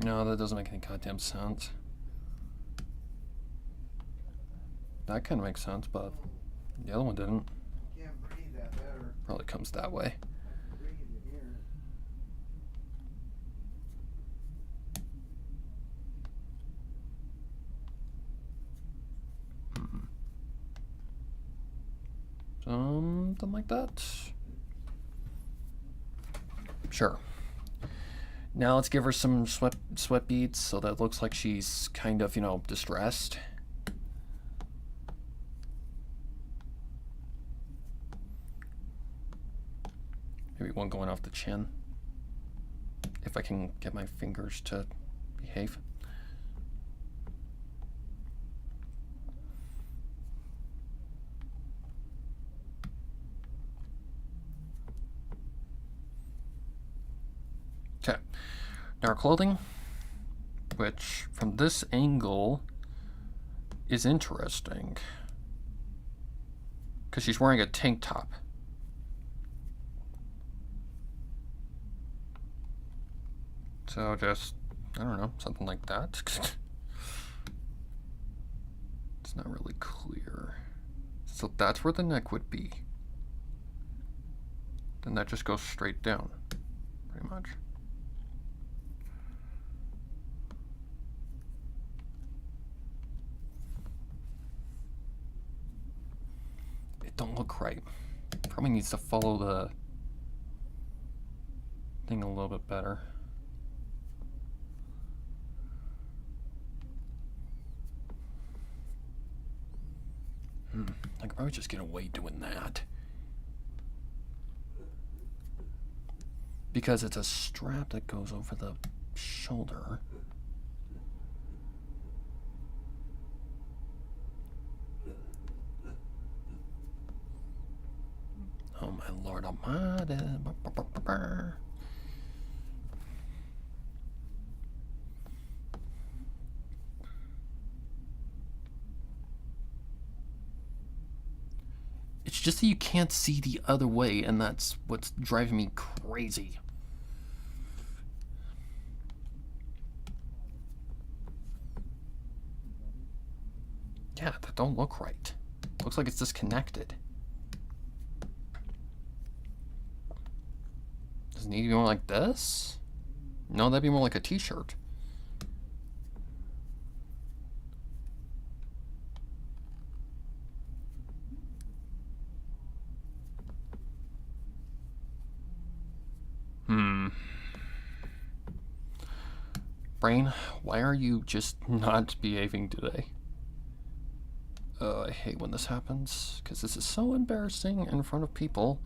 No, that doesn't make any goddamn sense. That kind of makes sense, but the other one didn't. Can't breathe that better. Probably comes that way. I can breathe in here. Something like that. Sure. Now let's give her some sweat beads so that it looks like she's kind of, distressed. Maybe one going off the chin. If I can get my fingers to behave. Okay. Now our clothing, which from this angle is interesting. Because she's wearing a tank top. So just, I don't know, something like that. It's not really clear. So that's where the neck would be. Then that just goes straight down, pretty much. It don't look right. Probably needs to follow the thing a little bit better. I could probably just get away doing that. Because it's a strap that goes over the shoulder. Oh my Lord Almighty. It's just that you can't see the other way, and that's what's driving me crazy. Yeah, that don't look right. Looks like it's disconnected. Does it need to be more like this? No, that'd be more like a t-shirt. Brain, why are you just not behaving today? I hate when this happens, because this is so embarrassing in front of people.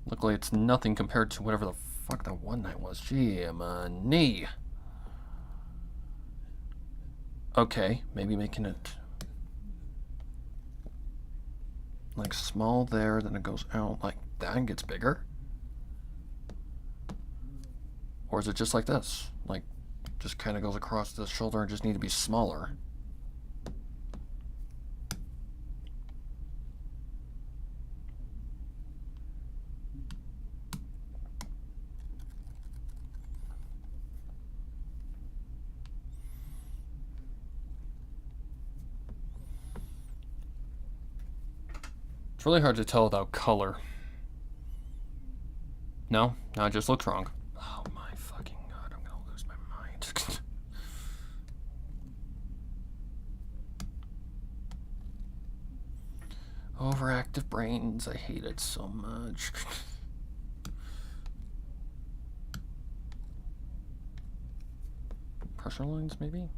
Luckily, it's nothing compared to whatever the fuck that one night was. Gee, my knee. Okay, maybe making it like small there, then it goes out like that and gets bigger? Or is it just like this? Like, just kind of goes across the shoulder and just need to be smaller? It's really hard to tell without color. No, it just looks wrong. Oh my fucking god, I'm gonna lose my mind. Overactive brains, I hate it so much. Pressure lines, maybe?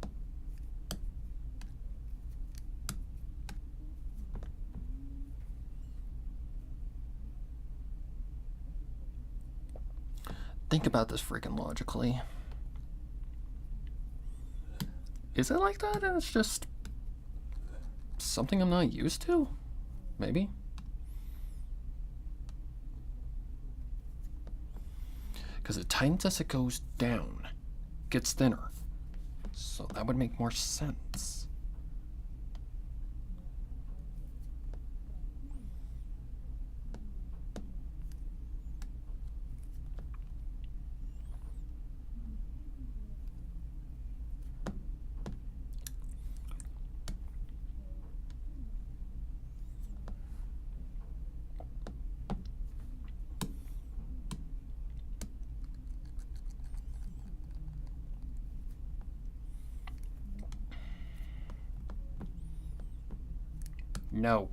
Think about this freaking logically. Is it like that and it's just something I'm not used to? Maybe? Because it tightens as it goes down, gets thinner. So that would make more sense. No.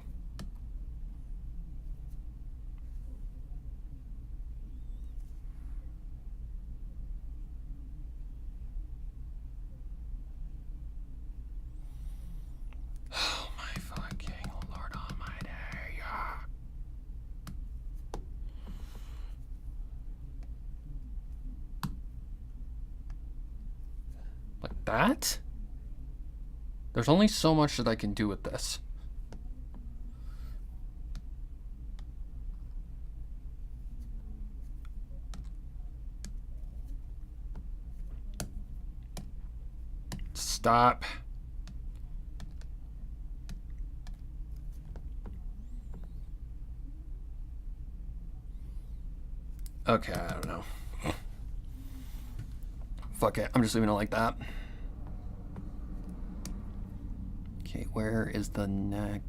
Oh my fucking Lord Almighty. Like that? There's only so much that I can do with this. Stop. Okay, I don't know. Fuck it, I'm just leaving it like that. Okay, where is the neck?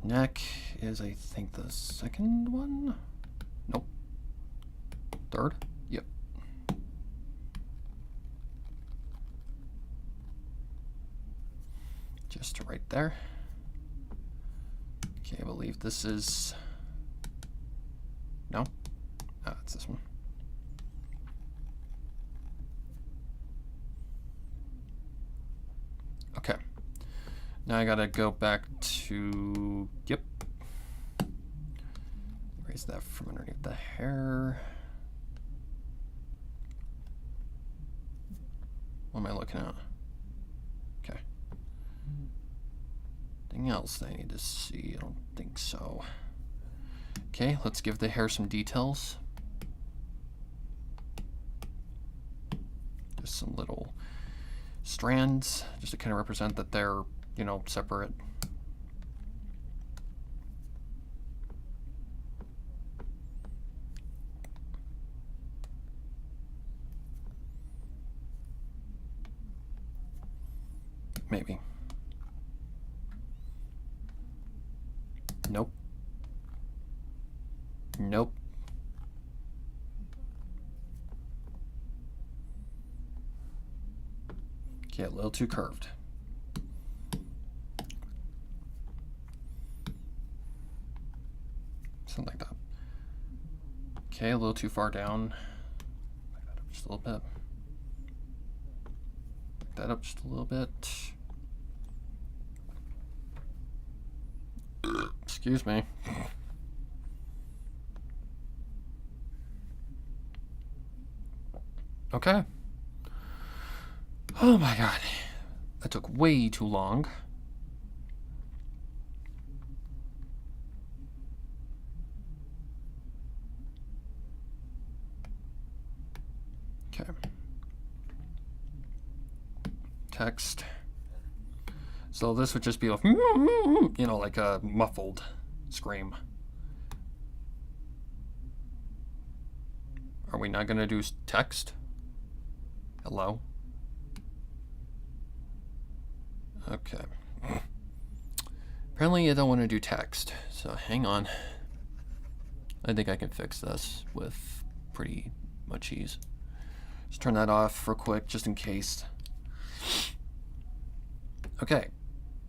Neck is, I think, the second one? Nope. Third? Yep. Just right there. Okay, I believe this is... No? Ah, it's this one. Okay. Now I gotta go back to... Yep. Erase that from underneath the hair. What am I looking at? Okay. Anything else that I need to see? I don't think so. Okay, let's give the hair some details. Just some little strands, just to kind of represent that they're, you know, separate. Maybe. Nope. Nope. Okay, a little too curved. Something like that. Okay, a little too far down. Back that up just a little bit. Back that up just a little bit. Excuse me. Okay. Oh my god. That took way too long. Okay. Text. So this would just be like, you know, like a muffled scream. Are we not going to do text? Hello? Okay. Apparently I don't want to do text, so hang on. I think I can fix this with pretty much ease. Just turn that off real quick, just in case. Okay.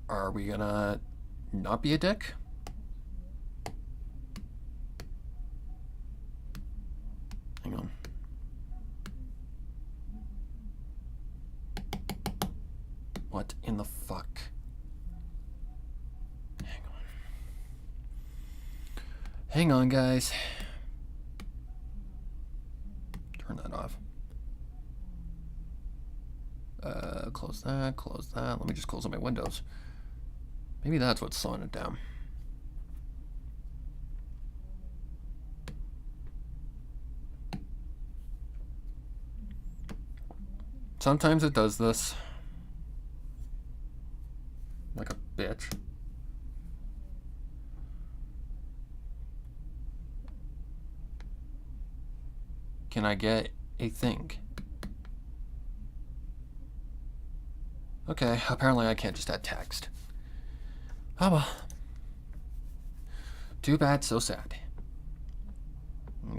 Are we gonna not be a dick? Hang on. What in the fuck? Hang on. Hang on, guys. Turn that off. Close that, close that. Let me just close all my windows. Maybe that's what's slowing it down. Sometimes it does this. Like a bitch. Can I get a thing? Okay, apparently I can't just add text. Oh well. Too bad, so sad.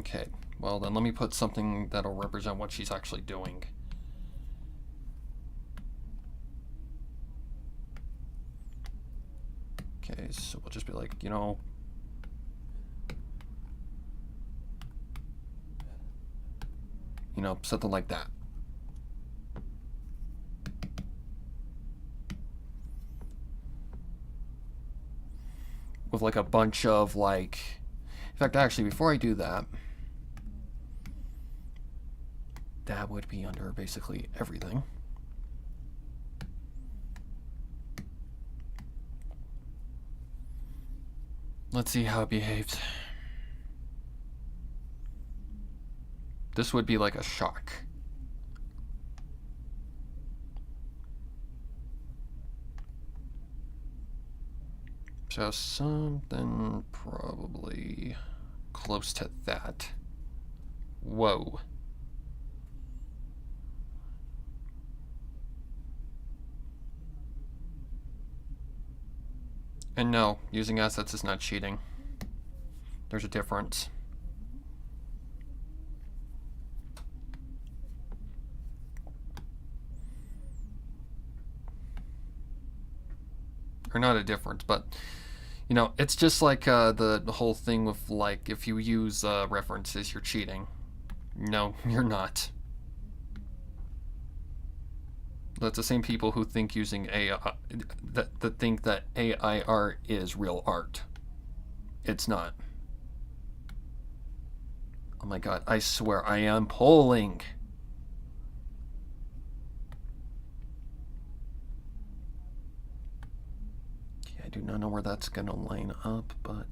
Okay, well then let me put something that'll represent what she's actually doing. Okay, so we'll just be like, you know, something like that. With like a bunch of like, in fact, actually, before I do that, that would be under basically everything. Let's see how it behaves. This would be like a shock. So something probably close to that. Whoa. And no, using assets is not cheating. There's a difference. Or not a difference, but it's just like the whole thing with like if you use references, you're cheating. No, you're not. That's the same people who think using AI that think that AI art is real art. It's not. Oh my god, I swear I am polling. I do not know where that's gonna line up, but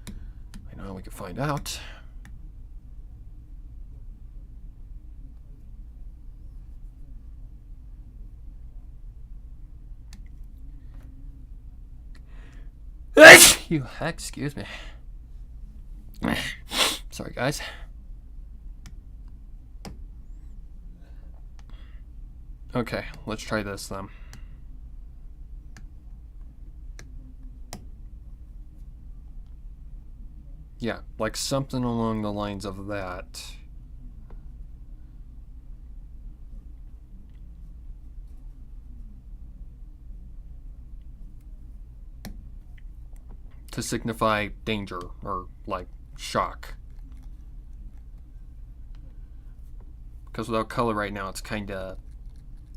I know we can find out. You heck, excuse me. Sorry, guys. Okay, let's try this then. Yeah, like something along the lines of that. To signify danger or like shock. Because without color right now, it's kind of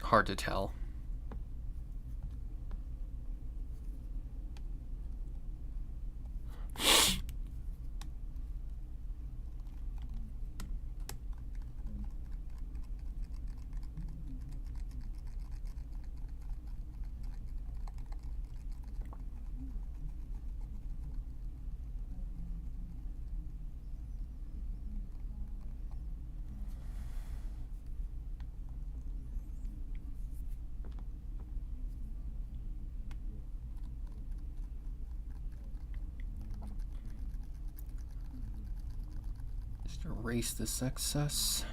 hard to tell. Just erase this excess.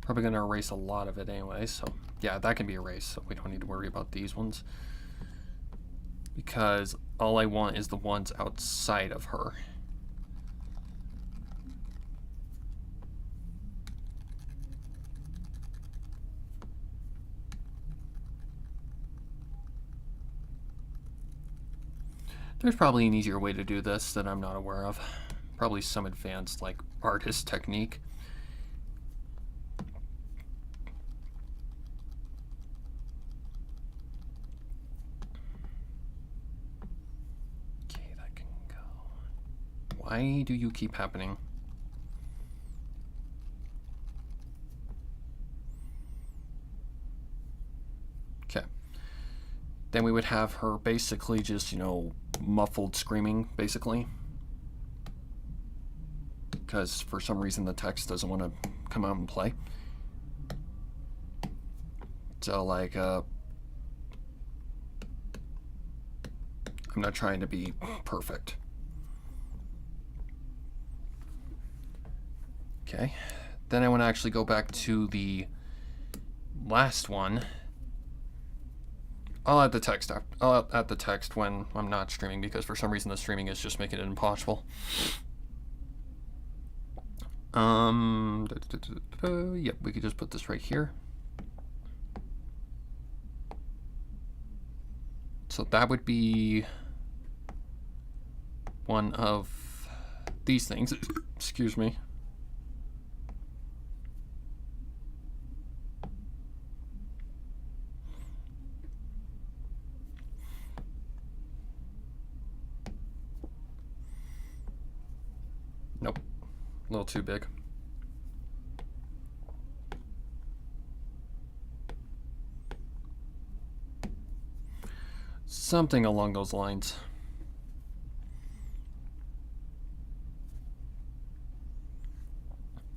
Probably going to erase a lot of it anyway, so yeah, that can be erased, so we don't need to worry about these ones. Because all I want is the ones outside of her. There's probably an easier way to do this that I'm not aware of. Probably some advanced, like, artist technique. Okay, that can go. Why do you keep happening? Okay. Then we would have her basically just, you know, muffled screaming, basically. Because for some reason the text doesn't want to come out and play. So, like, I'm not trying to be perfect. Okay. Then I want to actually go back to the last one. I'll add the text after. I'll add the text when I'm not streaming, because for some reason the streaming is just making it impossible. Yep, we could just put this right here. So that would be one of these things. Excuse me. Nope, a little too big. Something along those lines.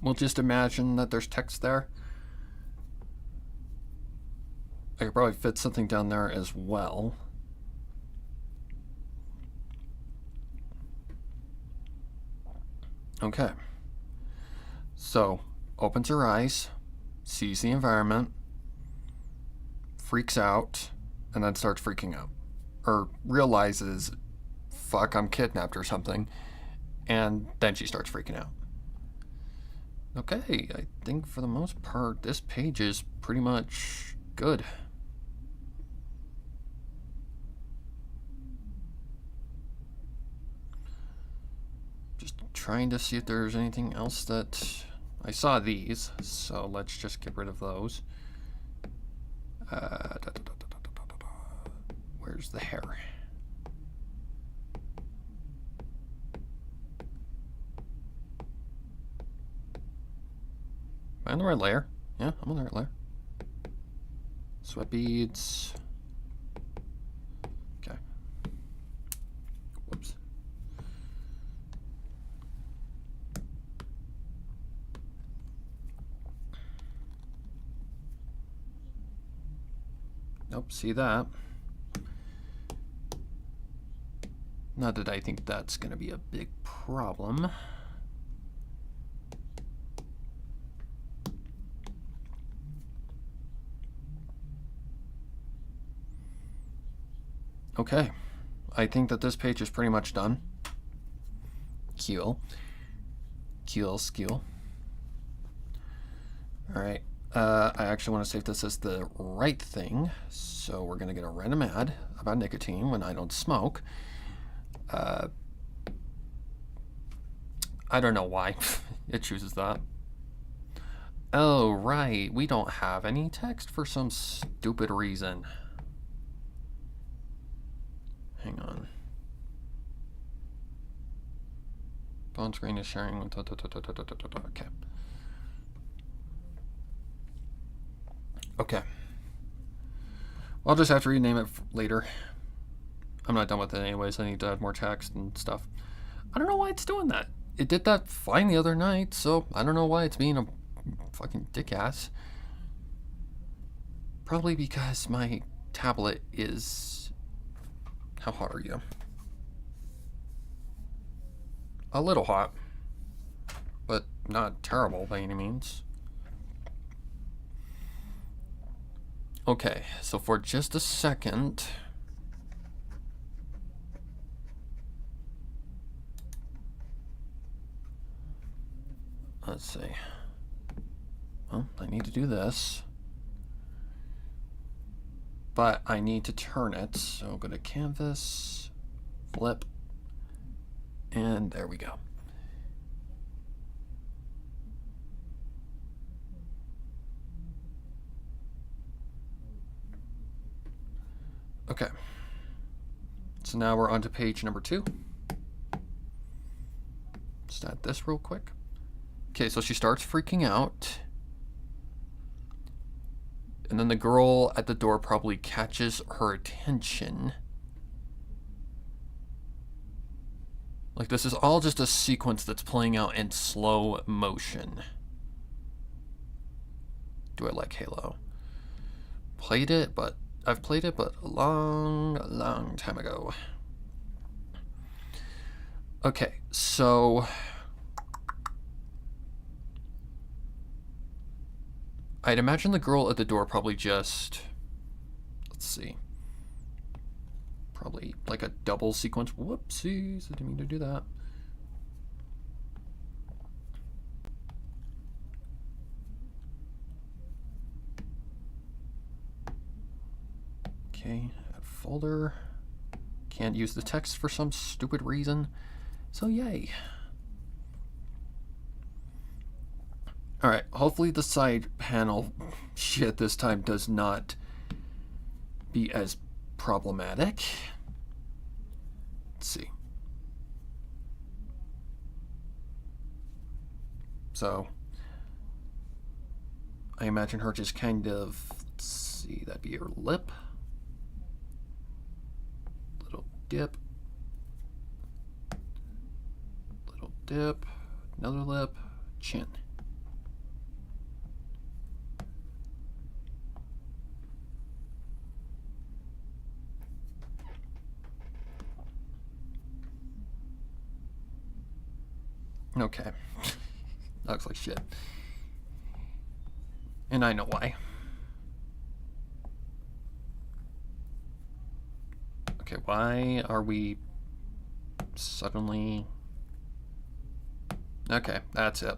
We'll just imagine that there's text there. I could probably fit something down there as well. Okay. So, opens her eyes, sees the environment, freaks out, and then starts freaking out. Or realizes, fuck, I'm kidnapped or something, and then she starts freaking out. Okay, I think for the most part, this page is pretty much good. Just trying to see if there's anything else that... I saw these, so let's just get rid of those. Where's the hair? Am I on the right layer? Yeah, I'm on the right layer. Sweat beads. Okay. Whoops. Nope, see that. Not that I think that's going to be a big problem. Okay, I think that this page is pretty much done. Cool. Alright, I actually want to see if this is the right thing. So we're going to get a random ad about nicotine when I don't smoke. I don't know why it chooses that. Oh, right. We don't have any text for some stupid reason. Hang on. Phone screen is sharing. Okay. Okay. I'll just have to rename it later. I'm not done with it anyways. I need to add more text and stuff. I don't know why it's doing that. It did that fine the other night, so I don't know why it's being a fucking dick ass. Probably because my tablet is... How hot are you? A little hot, but not terrible by any means. Okay, so for just a second... Let's see. Well, I need to do this. But I need to turn it, so go to canvas, flip, and there we go. Okay. So now we're on to page number 2. Start this real quick. Okay, so she starts freaking out. And then the girl at the door probably catches her attention. Like, this is all just a sequence that's playing out in slow motion. Do I like Halo? I've played it, but a long time ago. Okay, so... I'd imagine the girl at the door probably just... Let's see. Probably like a double sequence. Whoopsies, I didn't mean to do that. Okay, add folder. Can't use the text for some stupid reason. So yay. Alright, hopefully the side panel shit this time does not be as problematic. Let's see. So, I imagine her just kind of, let's see, that'd be her lip. Little dip. Little dip. Another lip. Chin. Okay. That looks like shit. And I know why. Okay, why are we suddenly... Okay, that's it.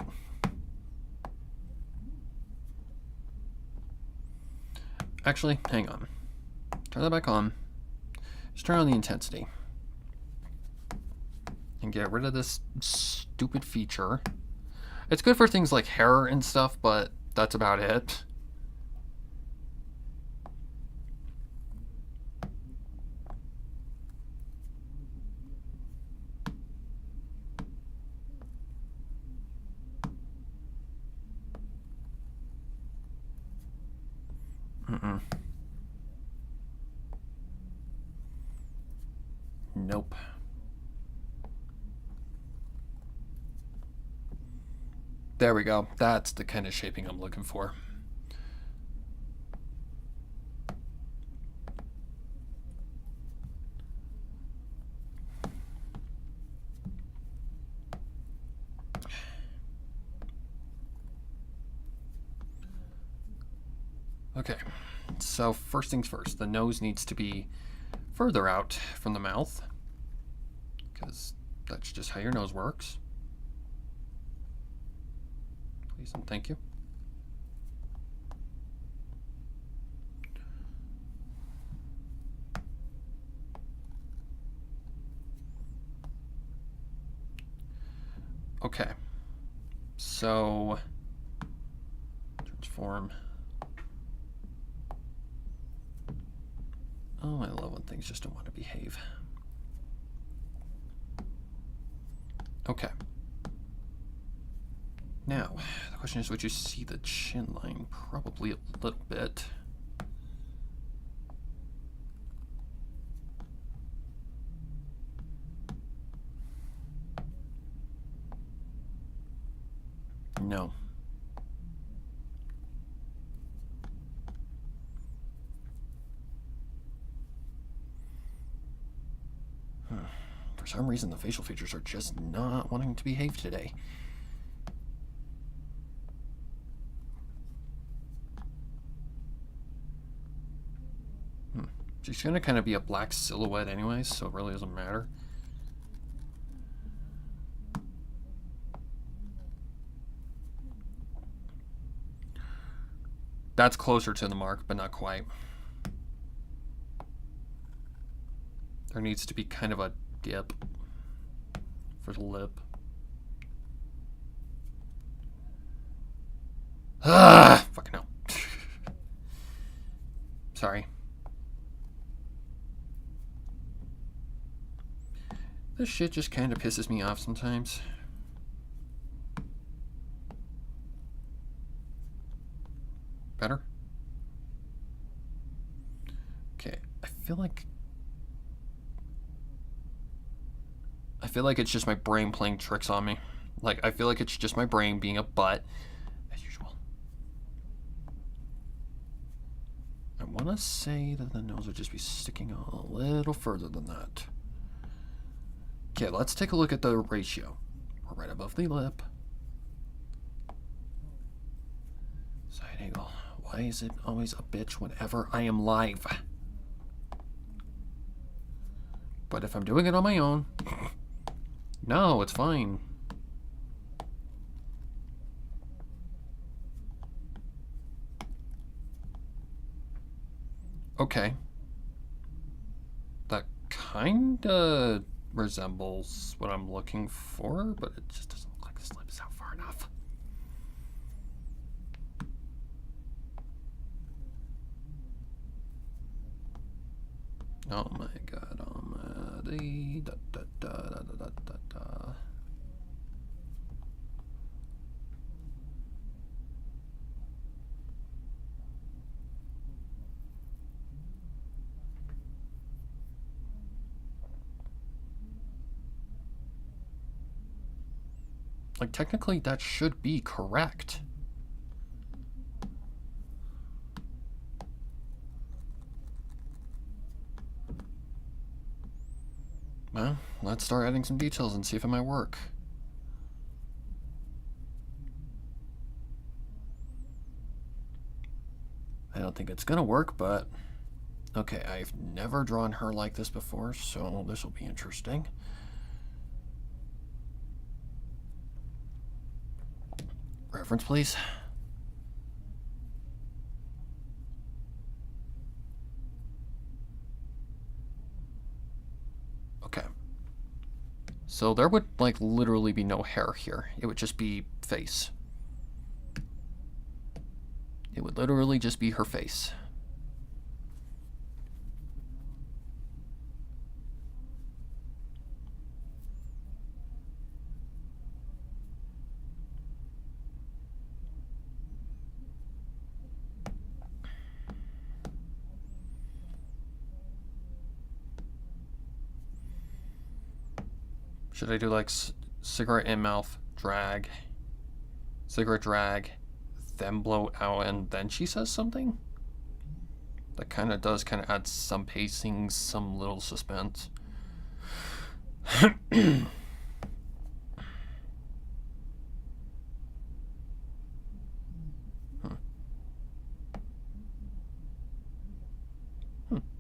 Actually, hang on. Turn that back on. Just turn on the intensity. And get rid of this stupid feature. It's good for things like hair and stuff, but that's about it. Nope. There we go. That's the kind of shaping I'm looking for. Okay, so first things first, the nose needs to be further out from the mouth, because that's just how your nose works. Please and thank you. Okay, so transform. Oh, I love when things just don't want to behave. Okay. Now, the question is, would you see the chin line? Probably a little bit. No. For some reason, the facial features are just not wanting to behave today. She's going to kind of be a black silhouette anyways, so it really doesn't matter. That's closer to the mark, but not quite. There needs to be kind of a dip for the lip. Ah, fucking hell. Sorry. This shit just kind of pisses me off sometimes. Better? Okay, I feel like it's just my brain playing tricks on me. Like, I feel like it's just my brain being a butt, as usual. I want to say that the nose would just be sticking a little further than that. Okay, let's take a look at the ratio. We're right above the lip. Side angle. Why is it always a bitch whenever I am live? But if I'm doing it on my own, no, it's fine. Okay. That kinda resembles what I'm looking for, but it just doesn't look like this lip is out far enough. Oh my god, almighty. Da, da, da, da, da, da, da. Like, technically, that should be correct. Well, let's start adding some details and see if it might work. I don't think it's gonna work, but okay, I've never drawn her like this before, so this will be interesting. Reference, please. Okay. So there would, like, literally be no hair here. It would just be face. It would literally just be her face. Should I do like cigarette in mouth, drag, cigarette drag, then blow out, and then she says something? That kind of does kind of add some pacing, some little suspense. I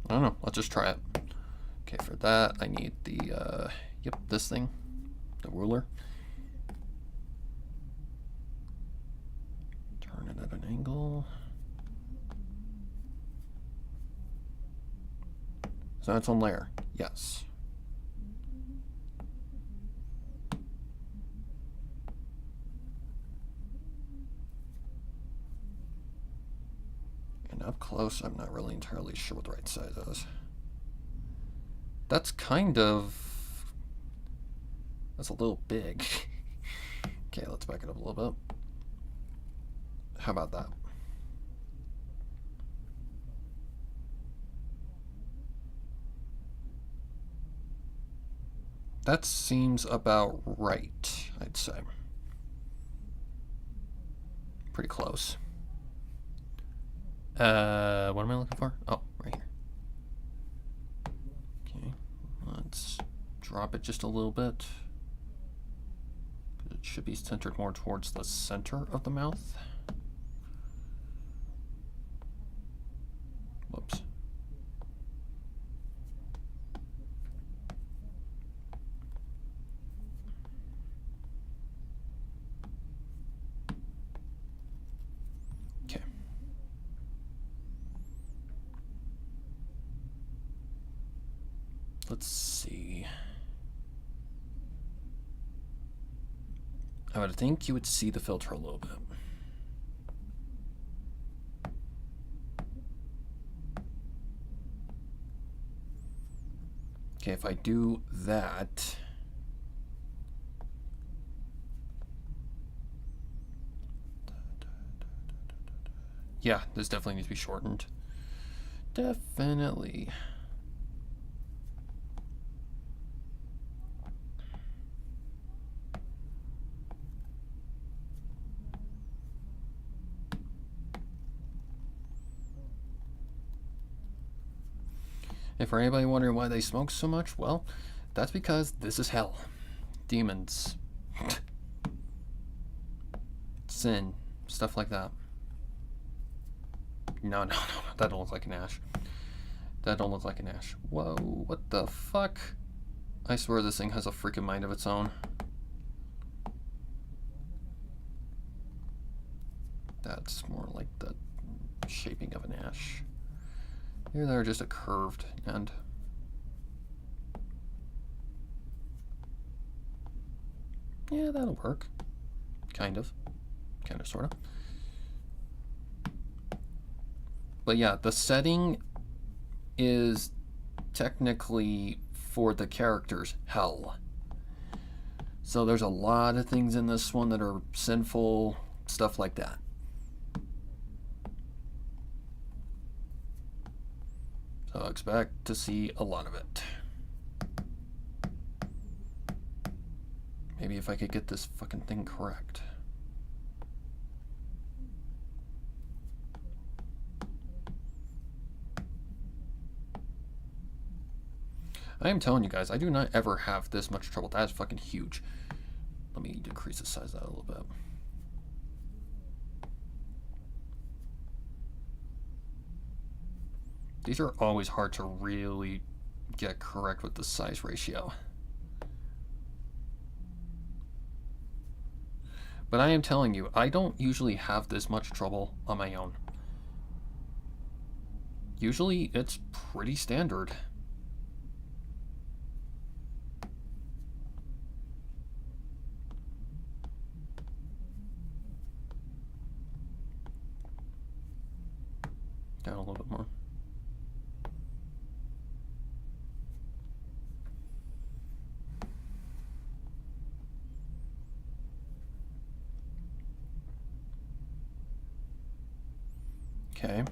don't know. Let's just try it. Okay, for that, I need the, yep, this thing, the ruler. Turn it at an angle. Is that its own layer? Yes. And up close, I'm not really entirely sure what the right size is. That's kind of... That's a little big. Okay, let's back it up a little bit. How about that? That seems about right, I'd say. Pretty close. What am I looking for? Oh, right here. Okay, let's drop it just a little bit. It should be centered more towards the center of the mouth. Whoops. Okay. Let's see. I would think you would see the filter a little bit. Okay, if I do that, yeah, this definitely needs to be shortened. Definitely. And for anybody wondering why they smoke so much, well, that's because this is hell. Demons. Sin. Stuff like that. No, that don't look like an ash. That don't look like an ash. Whoa, what the fuck? I swear this thing has a freaking mind of its own. That's more like the shaping of an ash. Here they're just a curved end. Yeah, that'll work. Kind of, sort of. But yeah, the setting is technically for the characters hell. So there's a lot of things in this one that are sinful, stuff like that. So expect to see a lot of it. Maybe if I could get this fucking thing correct. I am telling you guys, I do not ever have this much trouble. That is fucking huge. Let me decrease the size of that a little bit. These are always hard to really get correct with the size ratio. But I am telling you, I don't usually have this much trouble on my own. Usually it's pretty standard. Down a little bit more. Okay.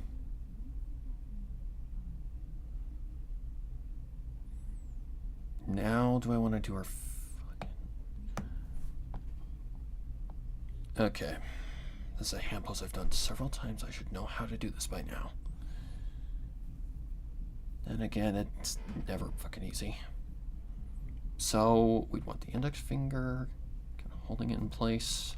Now, do I want to do our fucking... Okay. This is a hand pose I've done several times. I should know how to do this by now. And again, it's never fucking easy. So, we'd want the index finger, kind of holding it in place.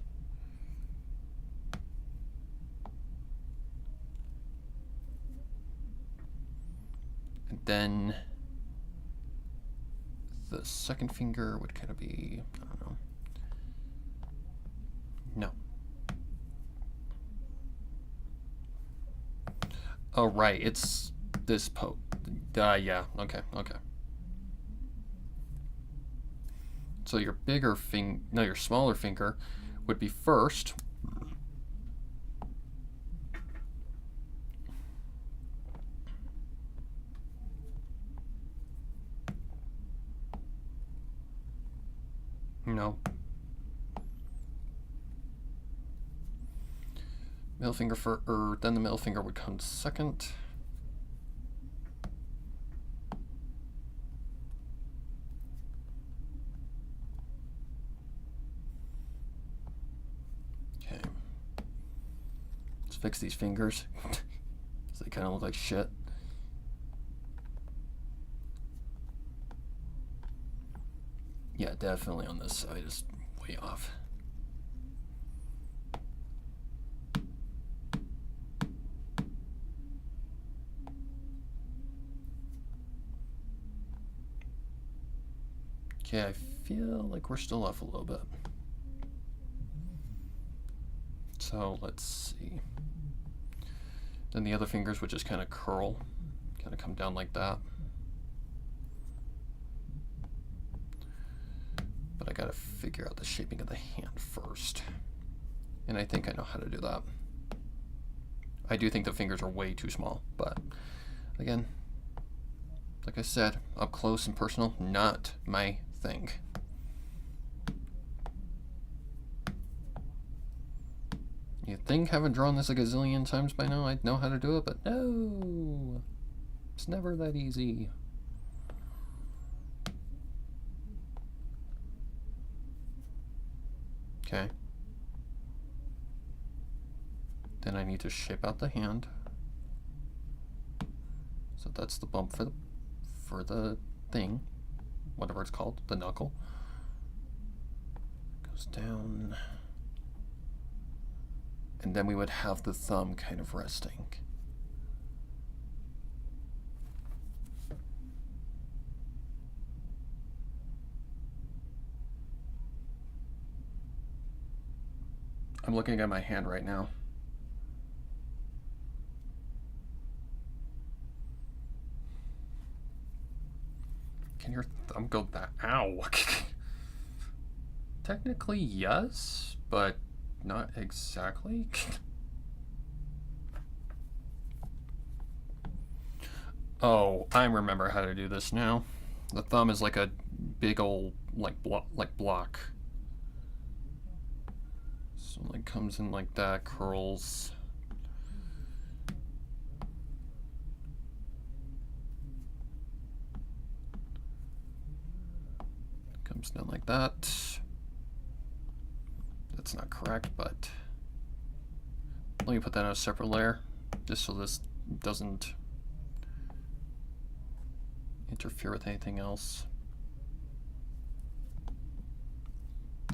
And then the second finger would kind of be, I don't know. No. Oh, right, it's this poke. Yeah, okay. So your bigger finger, no, your smaller finger would be first. No. Middle finger then the middle finger would come second. Okay. Let's fix these fingers. So they kind of look like shit. Yeah, definitely on this side is way off. Okay, I feel like we're still off a little bit. So let's see. Then the other fingers would just kind of curl, kind of come down like that. But I gotta figure out the shaping of the hand first. And I think I know how to do that. I do think the fingers are way too small, but again, like I said, up close and personal, not my thing. You'd think, having drawn this a gazillion times by now, I'd know how to do it, but no! It's never that easy. Okay. Then I need to shape out the hand. So that's the bump for the thing, whatever it's called, the knuckle. Goes down. And then we would have the thumb kind of resting. I'm looking at my hand right now. Can your thumb go that? Ow! Technically, yes, but not exactly. Oh, I remember how to do this now. The thumb is like a big old block. So like comes in like that, curls. Comes down like that. That's not correct, but let me put that on a separate layer, just so this doesn't interfere with anything else.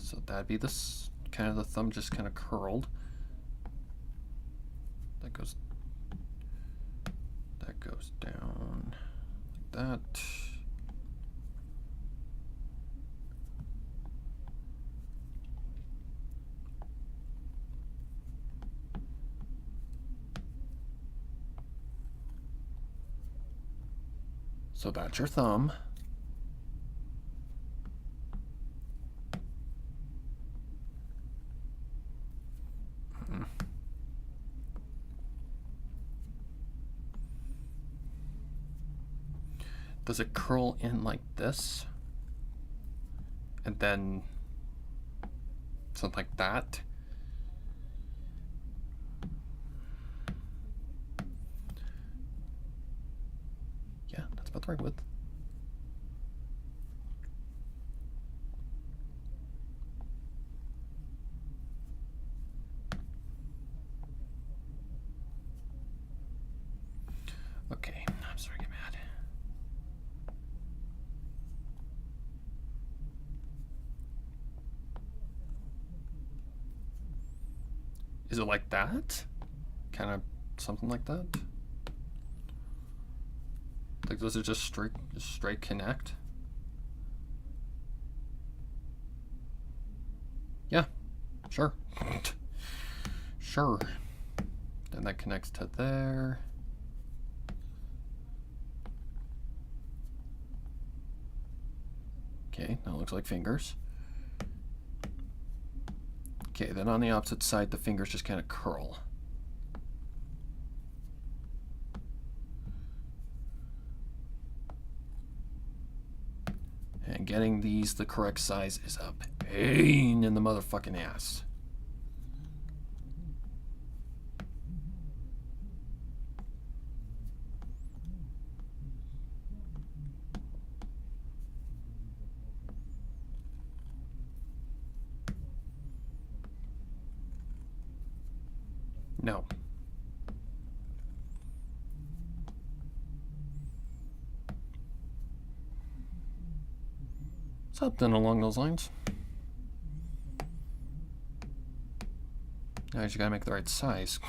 So that'd be this kind of the thumb just kind of curled. That goes down like that. So that's your thumb. Does it curl in like this? And then something like that? Yeah, that's about the right width. Okay, I'm sorry, get mad. Is it like that? Kind of something like that? Like, does it just straight connect? Yeah, sure. Sure. Then that connects to there. Okay, now it looks like fingers. Okay, then on the opposite side, the fingers just kind of curl. And getting these the correct size is a pain in the motherfucking ass. No. Something along those lines. Now you just gotta make the right size.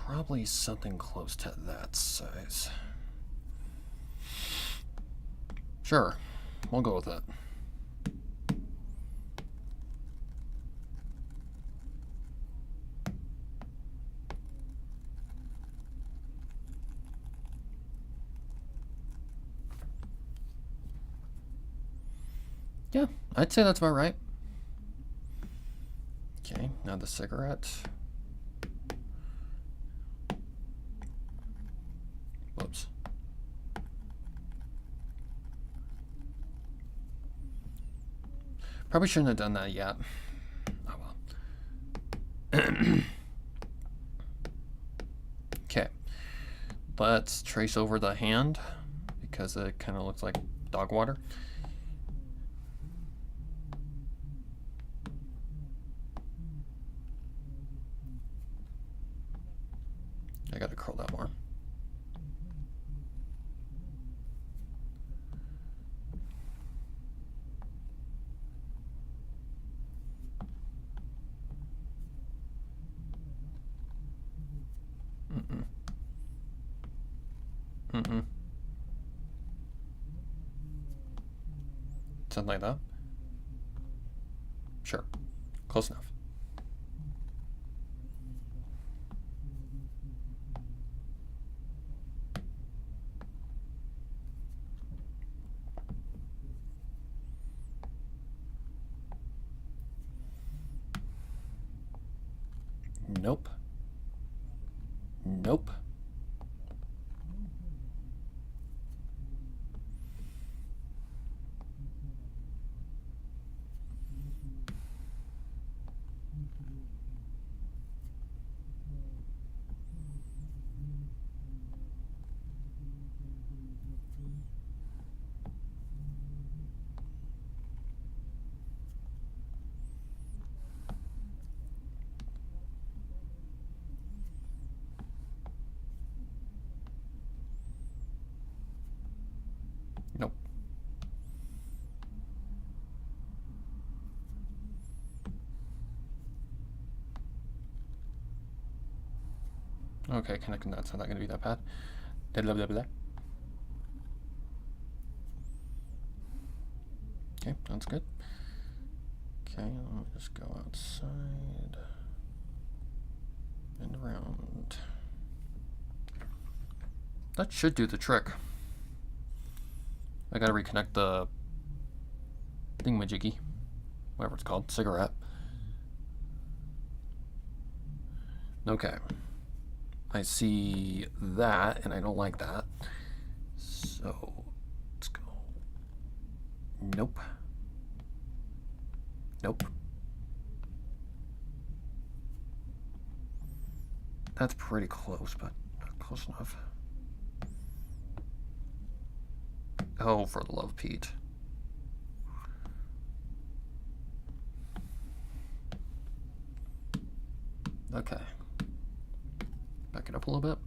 Probably something close to that size. Sure, we'll go with it. Yeah, I'd say that's about right. Okay, now the cigarette. Whoops. Probably shouldn't have done that yet. Oh well. Okay. Let's trace over the hand because it kind of looks like dog water. I gotta curl that more. Something like that? Sure. Close enough. Nope. Nope. Nope. Okay, connecting that's not going to be that bad. Blah, blah, blah. Okay, that's good. Okay, let me just go outside and around. That should do the trick. I gotta reconnect the thingamajiggy, whatever it's called, cigarette. Okay. I see that, and I don't like that. So, let's go. Nope. Nope. That's pretty close, but not close enough. Oh, for the love of Pete. Okay. Back it up a little bit.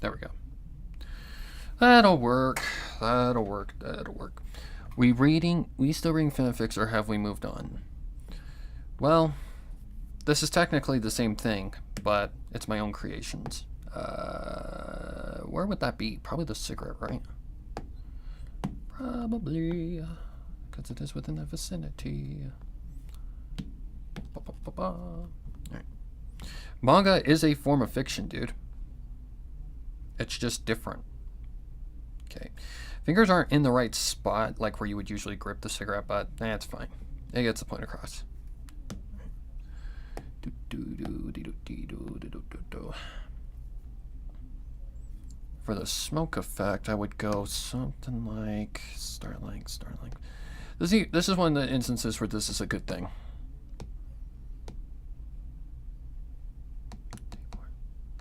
There we go. That'll work. That'll work. That'll work. We still reading fanfics, or have we moved on? Well, this is technically the same thing, but it's my own creations. Where would that be? Probably the cigarette, right? Probably, because it is within the vicinity. All right. Manga is a form of fiction, dude. It's just different. Okay. Fingers aren't in the right spot, like where you would usually grip the cigarette butt. It's fine. It gets the point across. For the smoke effect, I would go something like Starlight. This is one of the instances where this is a good thing.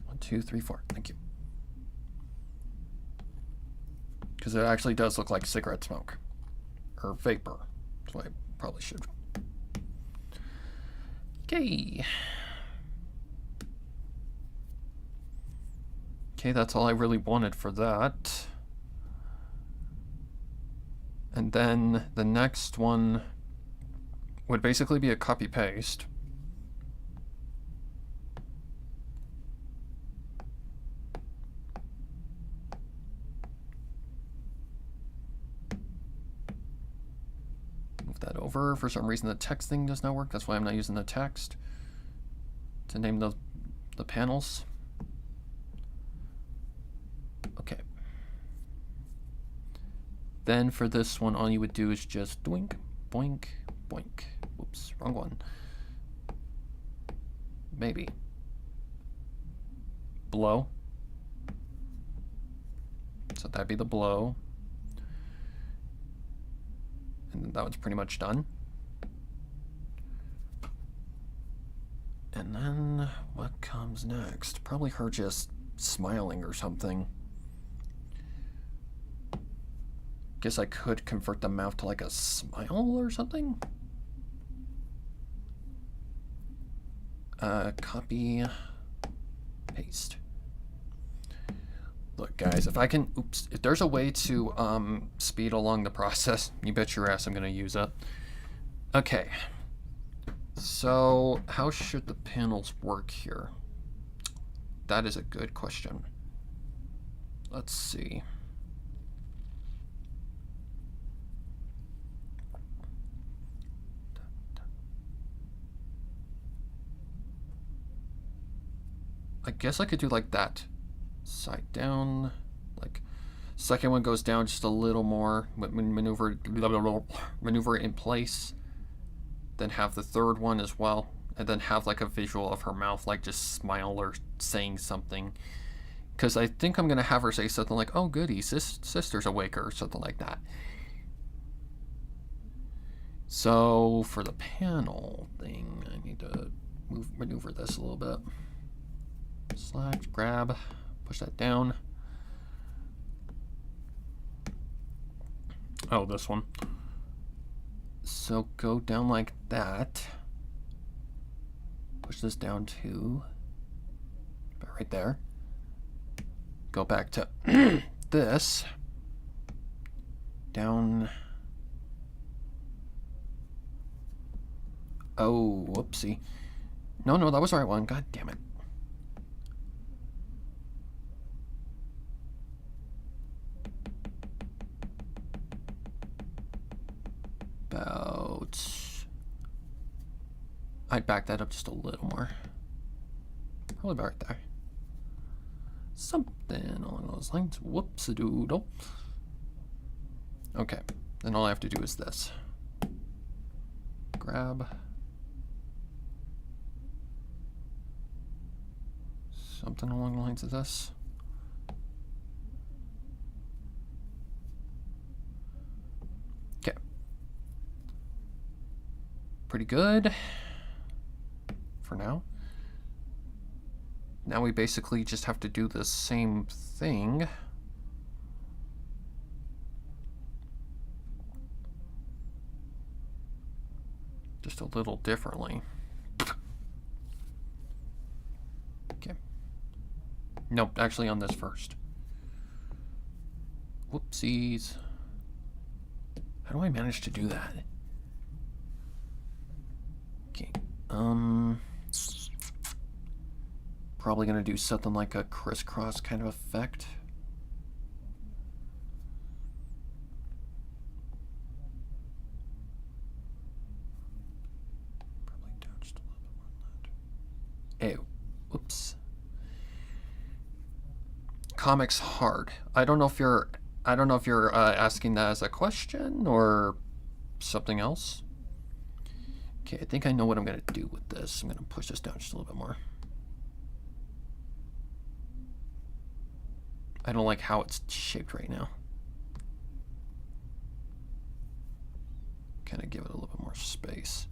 1, 2, 3, 4. Thank you. Because it actually does look like cigarette smoke. Or vapor. So I probably should. Okay. Okay, that's all I really wanted for that. And then the next one would basically be a copy-paste. Move that over. For some reason the text thing does not work. That's why I'm not using the text to name the panels. Okay. Then for this one, all you would do is just doink, boink, boink. Whoops, wrong one. Maybe. Blow. So that'd be the blow. And that one's pretty much done. And then what comes next? Probably her just smiling or something. Guess I could convert the mouth to like a smile or something. Copy, paste. Look, guys, if I can, if there's a way to speed along the process, you bet your ass I'm gonna use it. Okay. So, how should the panels work here? That is a good question. Let's see. I guess I could do like that. Side down, like second one goes down just a little more, maneuver it in place, then have the third one as well, and then have like a visual of her mouth like just smile or saying something, because I think I'm gonna have her say something like, oh goody, sister's awake, or something like that. So for the panel thing, I need to maneuver this a little bit. Select, grab, push that down. Oh, this one. So go down like that. Push this down to about right there. Go back to this. Down. Oh, whoopsie. No, that was the right one. God damn it. About, I'd back that up just a little more. Probably about right there. Something along those lines. Whoops-a-doodle. Okay, then all I have to do is this. Grab. Something along the lines of this. Okay. Pretty good for now. Now we basically just have to do the same thing. Just a little differently. Okay. Nope, actually on this first. Whoopsies. How do I manage to do that? Okay. Probably gonna do something like a crisscross kind of effect. Probably down just a little bit more than that. Ew. Whoops. Comics hard. I don't know if you're asking that as a question or something else. Okay, I think I know what I'm gonna do with this. I'm gonna push this down just a little bit more. I don't like how it's shaped right now. Kind of give it a little bit more space.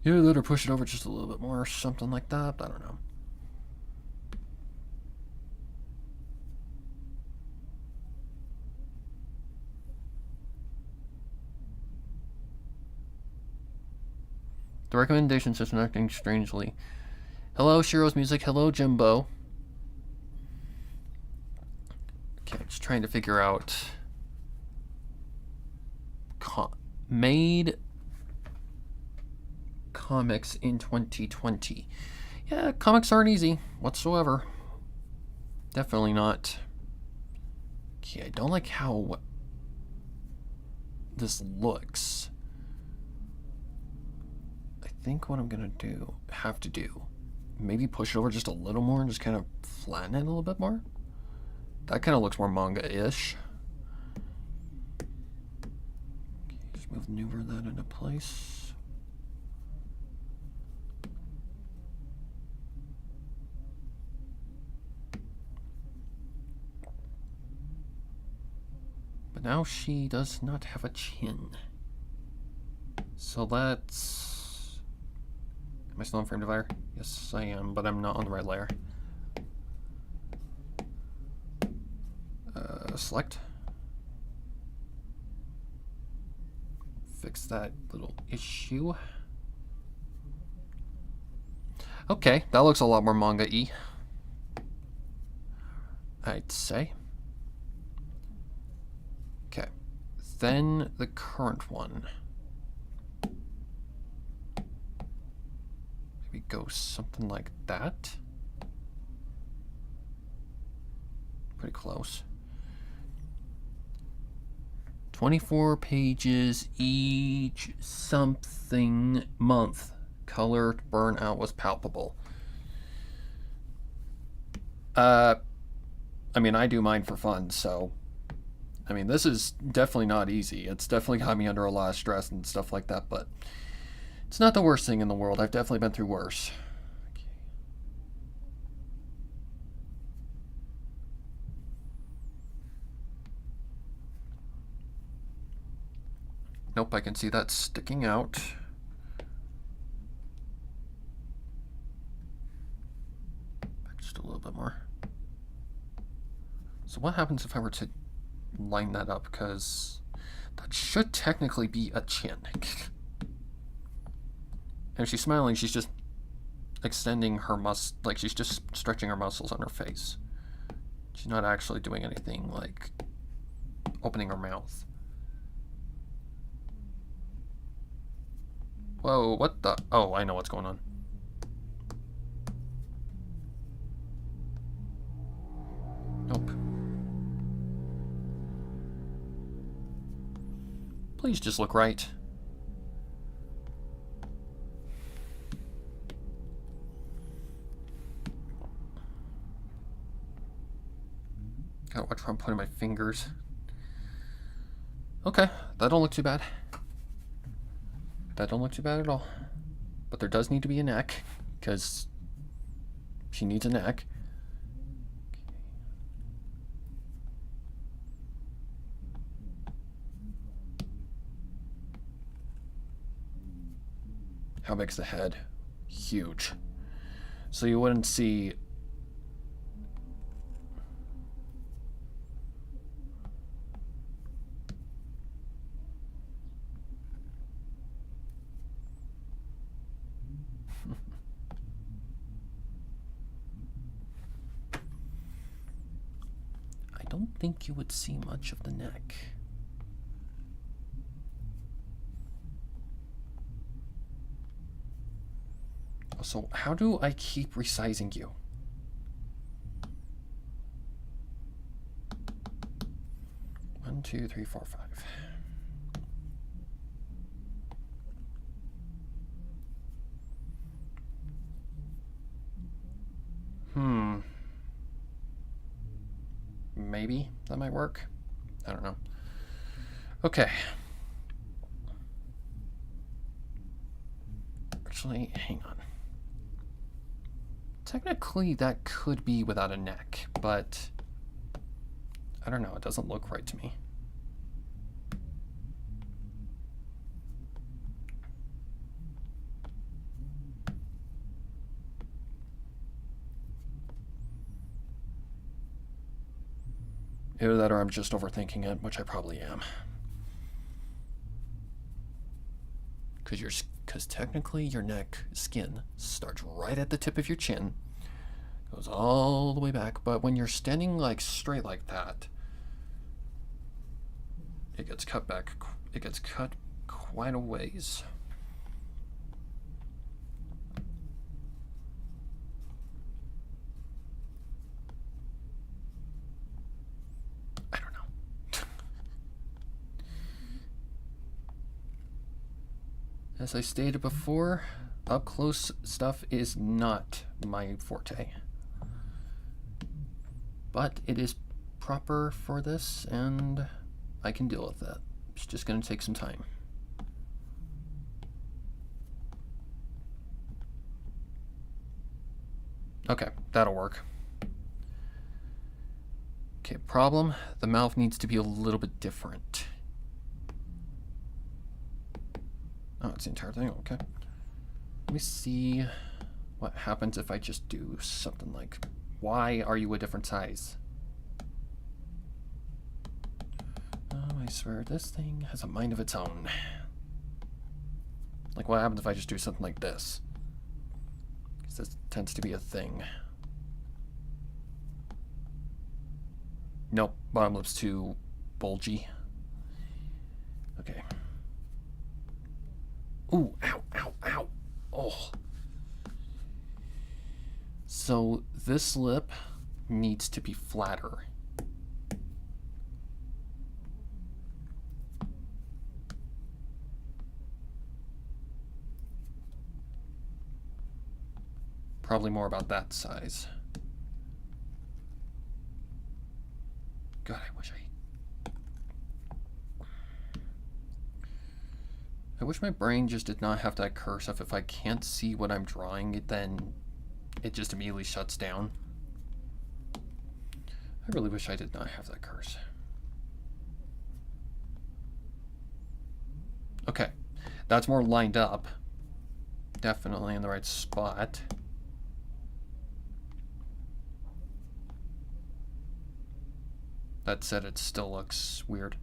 Either that or push it over just a little bit more or something like that. I don't know. The recommendation system acting strangely. Hello, Shiro's Music. Hello, Jimbo. Okay, just trying to figure out. Made comics in 2020. Yeah, comics aren't easy whatsoever. Definitely not. Okay, I don't like how this looks. I think what I'm gonna have to do, maybe push it over just a little more and just kind of flatten it a little bit more. That kind of looks more manga-ish. Okay, just maneuver that into place. But now she does not have a chin. So let's... Am I still on frame divider? Yes, I am, but I'm not on the right layer. Select. Fix that little issue. Okay, that looks a lot more manga-y, I'd say. Okay, then the current one. Maybe go something like that. Pretty close. 24 pages each, something month. Color burnout was palpable. I mean, I do mine for fun, so... I mean, this is definitely not easy. It's definitely got me under a lot of stress and stuff like that, but... It's not the worst thing in the world. I've definitely been through worse. Okay. Nope, I can see that sticking out. Back just a little bit more. So what happens if I were to line that up? Because that should technically be a chin. And if she's smiling, she's just extending her like she's just stretching her muscles on her face. She's not actually doing anything like opening her mouth. Whoa, what the? Oh, I know what's going on. Nope. Please just look right. Gotta watch where I'm putting my fingers. Okay, that don't look too bad. That don't look too bad at all. But there does need to be a neck, because she needs a neck. How big's the head? Huge. So you wouldn't see... I don't think you would see much of the neck. So how do I keep resizing you? One, two, three, four, five. Maybe that might work. I don't know. Okay. Actually, hang on. Technically, that could be without a neck, but I don't know. It doesn't look right to me. Either that or I'm just overthinking it, which I probably am. Because technically your neck skin starts right at the tip of your chin, goes all the way back, but when you're standing like straight like that, it gets cut back. It gets cut quite a ways. I don't know. As I stated before, up close stuff is not my forte. But it is proper for this, and I can deal with that. It's just going to take some time. Okay, that'll work. Okay, problem. The mouth needs to be a little bit different. Oh, it's the entire thing, okay. Let me see what happens if I just do something like, why are you a different size? Oh, I swear, this thing has a mind of its own. Like, what happens if I just do something like this? Because this tends to be a thing. Nope, bottom lip's too bulgy. Okay. Ooh, ow, ow, ow. Oh. So this lip needs to be flatter. Probably more about that size. God, I wish my brain just did not have that cursive. If I can't see what I'm drawing, then it just immediately shuts down. I really wish I did not have that curse. Okay, that's more lined up. Definitely in the right spot. That said, it still looks weird.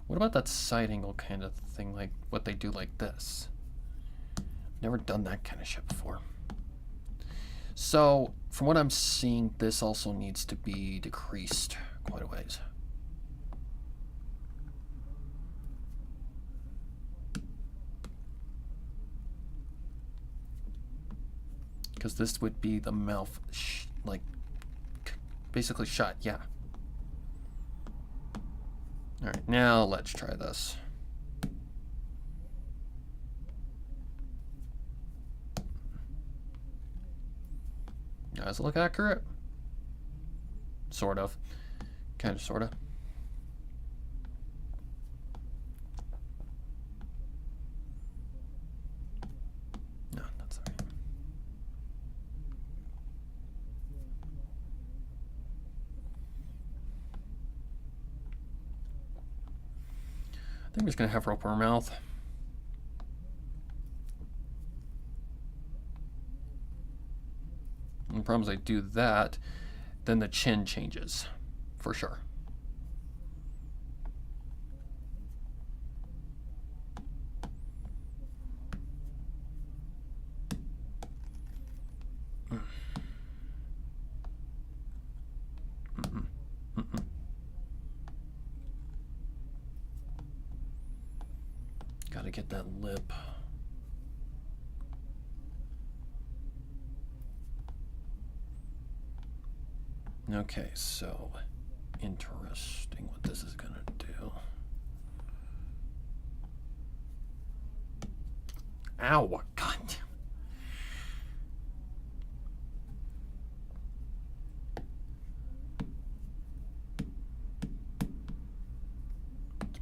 What about that side angle kind of thing, like what they do like this? Never done that kind of shit before. So, from what I'm seeing, this also needs to be decreased quite a ways. Because this would be the mouth, like, basically shut, yeah. Alright, now let's try this. Does it look accurate? Sort of. Kind of, sort of. No, that's all right. I think I'm just going to have rope in her mouth. And the problem is I do that, then the chin changes, for sure. Gotta get that lip. Okay, so interesting what this is gonna do. Ow, God.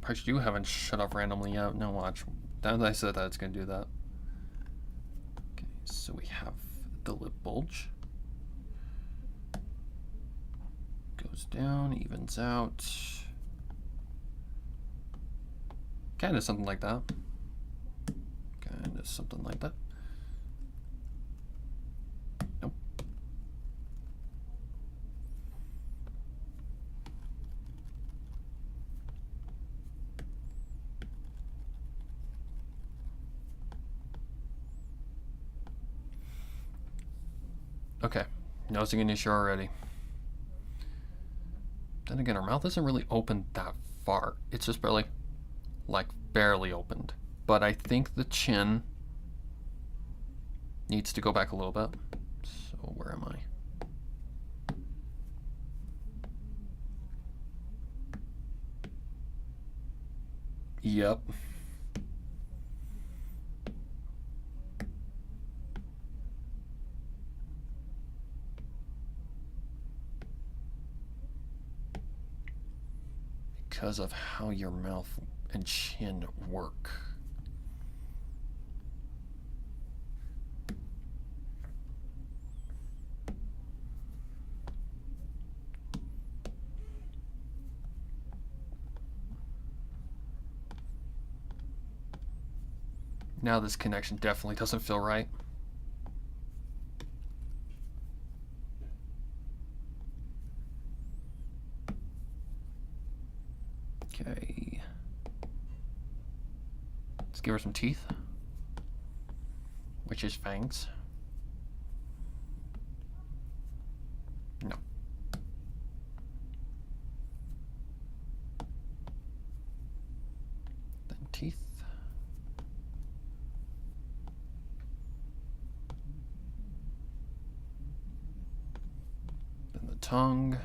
surprised you haven't shut off randomly yet. Now watch. Now that I said that, it's going to do that. Okay, so we have the lip bulge. Goes down, evens out. Kind of something like that. Kind of something like that. Nope. Okay, noticing an issue already. Then again, our mouth isn't really open that far. It's just barely, like, barely opened. But I think the chin needs to go back a little bit. So where am I? Yep. Because of how your mouth and chin work. Now this connection definitely doesn't feel right. Okay. Let's give her some teeth. Which is fangs. No. Then teeth. Then the tongue.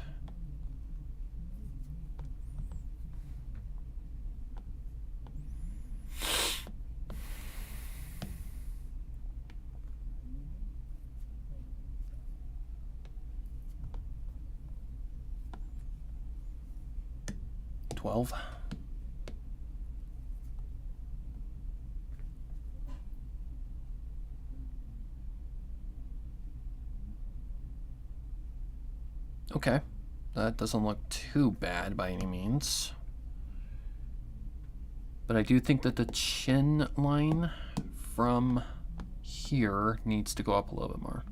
Okay, that doesn't look too bad by any means. But I do think that the chin line from here needs to go up a little bit more.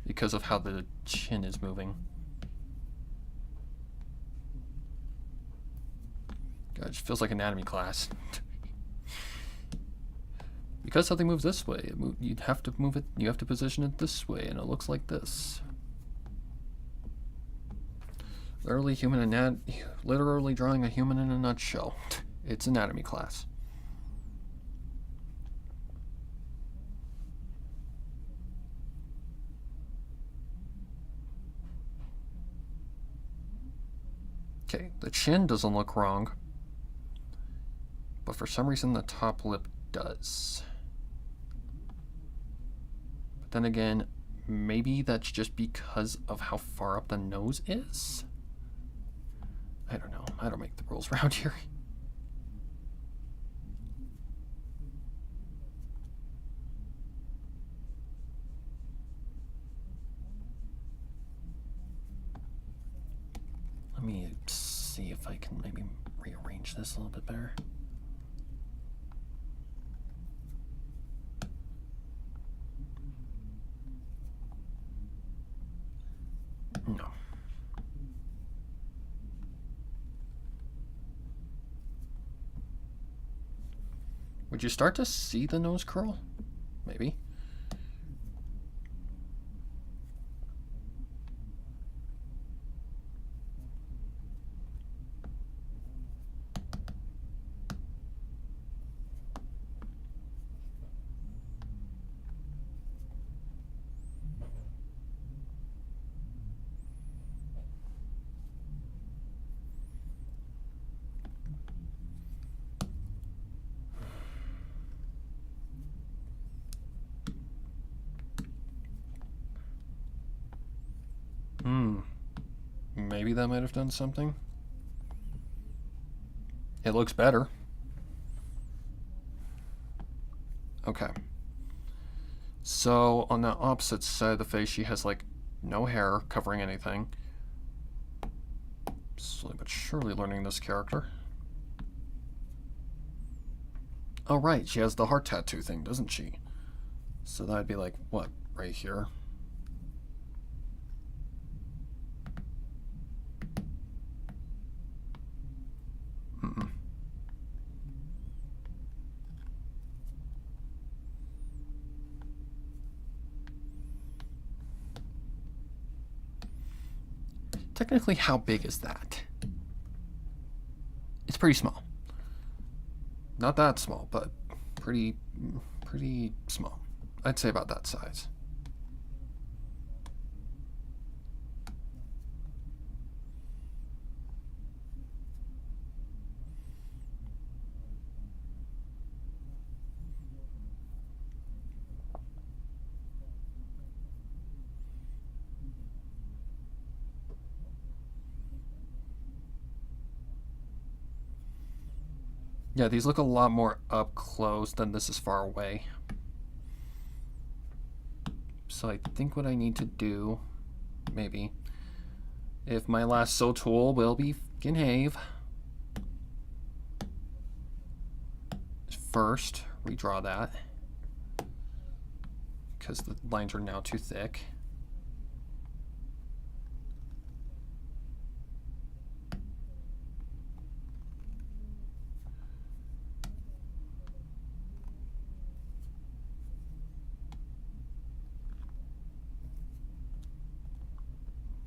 Because of how the chin is moving. God, it just feels like anatomy class. Because something moves this way, you'd have to move it. You have to position it this way, and it looks like this. Literally literally drawing a human in a nutshell. It's anatomy class. Okay, the chin doesn't look wrong, but for some reason the top lip does. But then again, maybe that's just because of how far up the nose is? I don't know. I don't make the rules around here. Let me see if I can maybe rearrange this a little bit better. No. Would you start to see the nose curl? Maybe. Maybe that might have done something. It looks better. Okay. So on the opposite side of the face, she has like no hair covering anything. Slowly but surely learning this character. Oh right, she has the heart tattoo thing, doesn't she? So that'd be like, what, right here? Mm-mm. Technically, how big is that? It's pretty small. Not that small, but pretty small. I'd say about that size. Yeah, these look a lot more up close than this is far away. So I think what I need to do, maybe, if my lasso tool will be fucking have, first redraw that, because the lines are now too thick.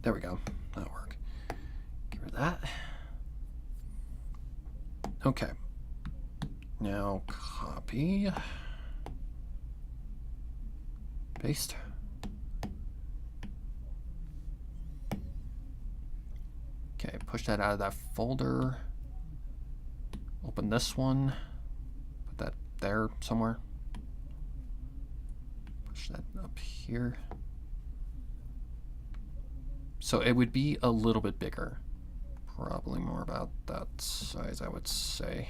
There we go. That'll work. Get rid of that. Okay. Now copy. Paste. Okay, push that out of that folder. Open this one. Put that there somewhere. Push that up here. So it would be a little bit bigger. Probably more about that size, I would say.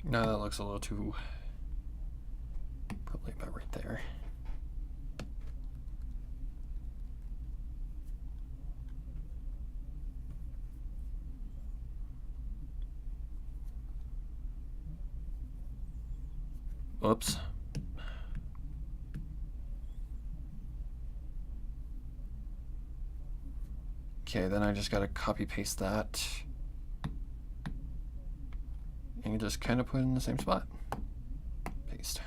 No, that looks a little too, probably about right there. Oops. Okay, then I just gotta copy paste that. And you just kind of put it in the same spot. Paste.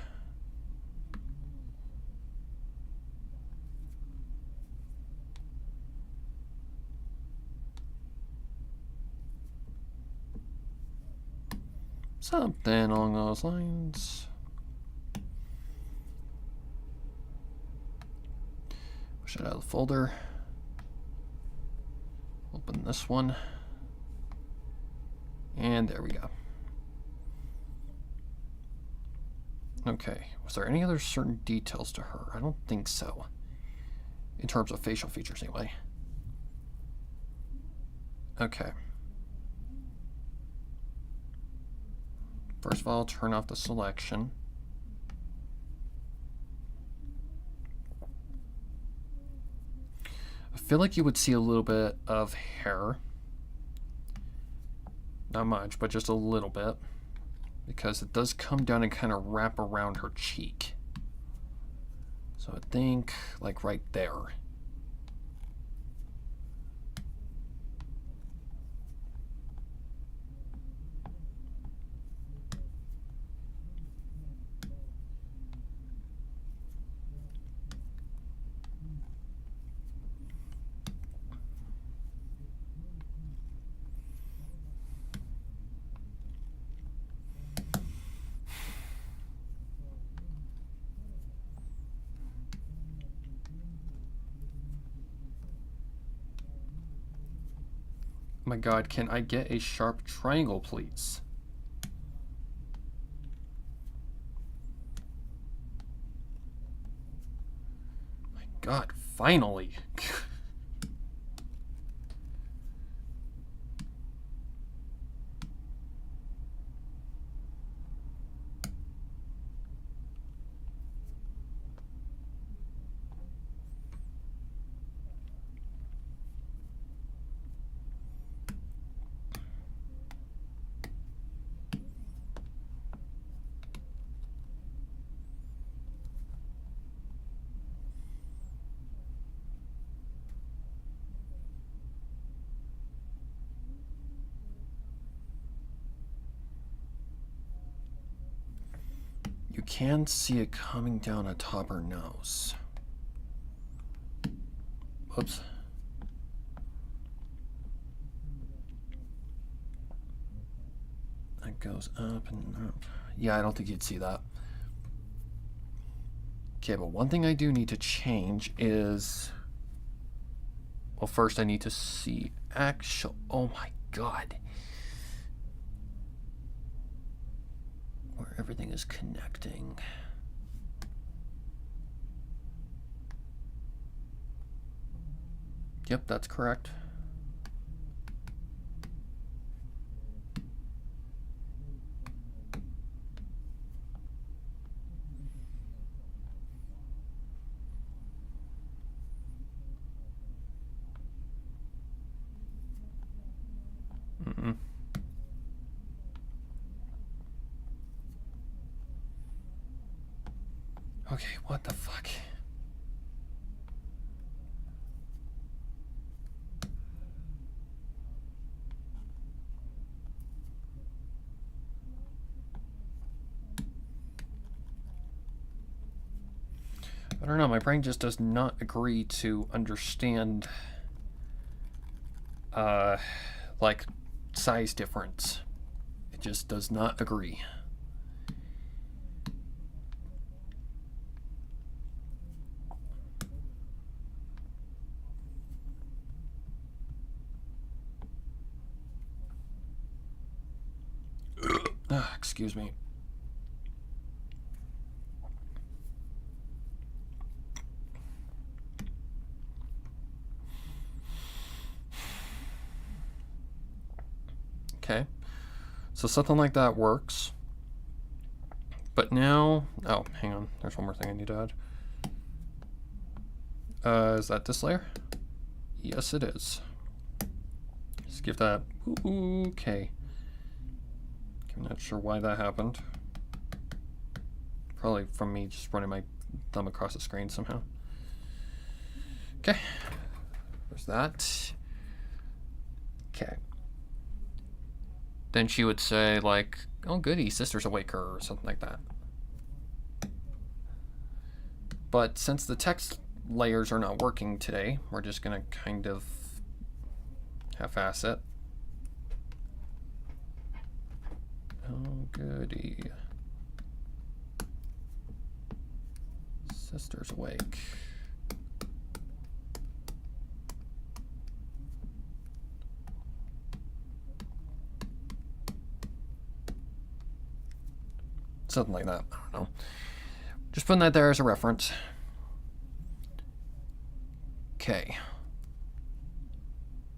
Something along those lines. Push it out of the folder. Open this one. And there we go. Okay, was there any other certain details to her? I don't think so. In terms of facial features, anyway. Okay. First of all, turn off the selection. I feel like you would see a little bit of hair. Not much, but just a little bit. Because it does come down and kind of wrap around her cheek. So I think, like right there. my god, can I get a sharp triangle, please? My god, finally. You can see it coming down atop her nose. Whoops. That goes up and up. Yeah, I don't think you'd see that. Okay, but one thing I do need to change is... Well, first I need to see actual... Oh my god. Where everything is connecting. Yep, that's correct. Mm-mm. Okay, what the fuck? I don't know, my brain just does not agree to understand like size difference. It just does not agree. Excuse me. Okay, so something like that works. But now, oh, hang on, there's one more thing I need to add. Is that this layer? Yes, it is. Just give that, okay. I'm not sure why that happened. Probably from me just running my thumb across the screen somehow. Okay, there's that. Okay. Then she would say like, oh goody, sister's awake, or something like that. But since the text layers are not working today, we're just gonna kind of half-ass it. Oh goody. Sister's awake. Something like that. I don't know. Just putting that there as a reference. Okay.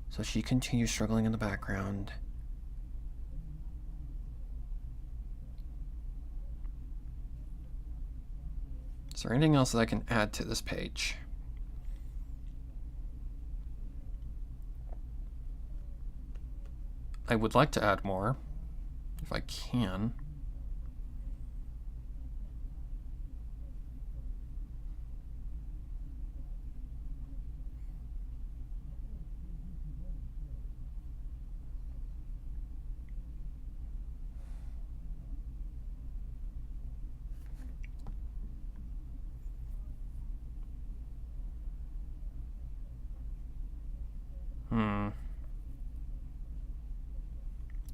So she continues struggling in the background. Is there anything else that I can add to this page? I would like to add more, if I can.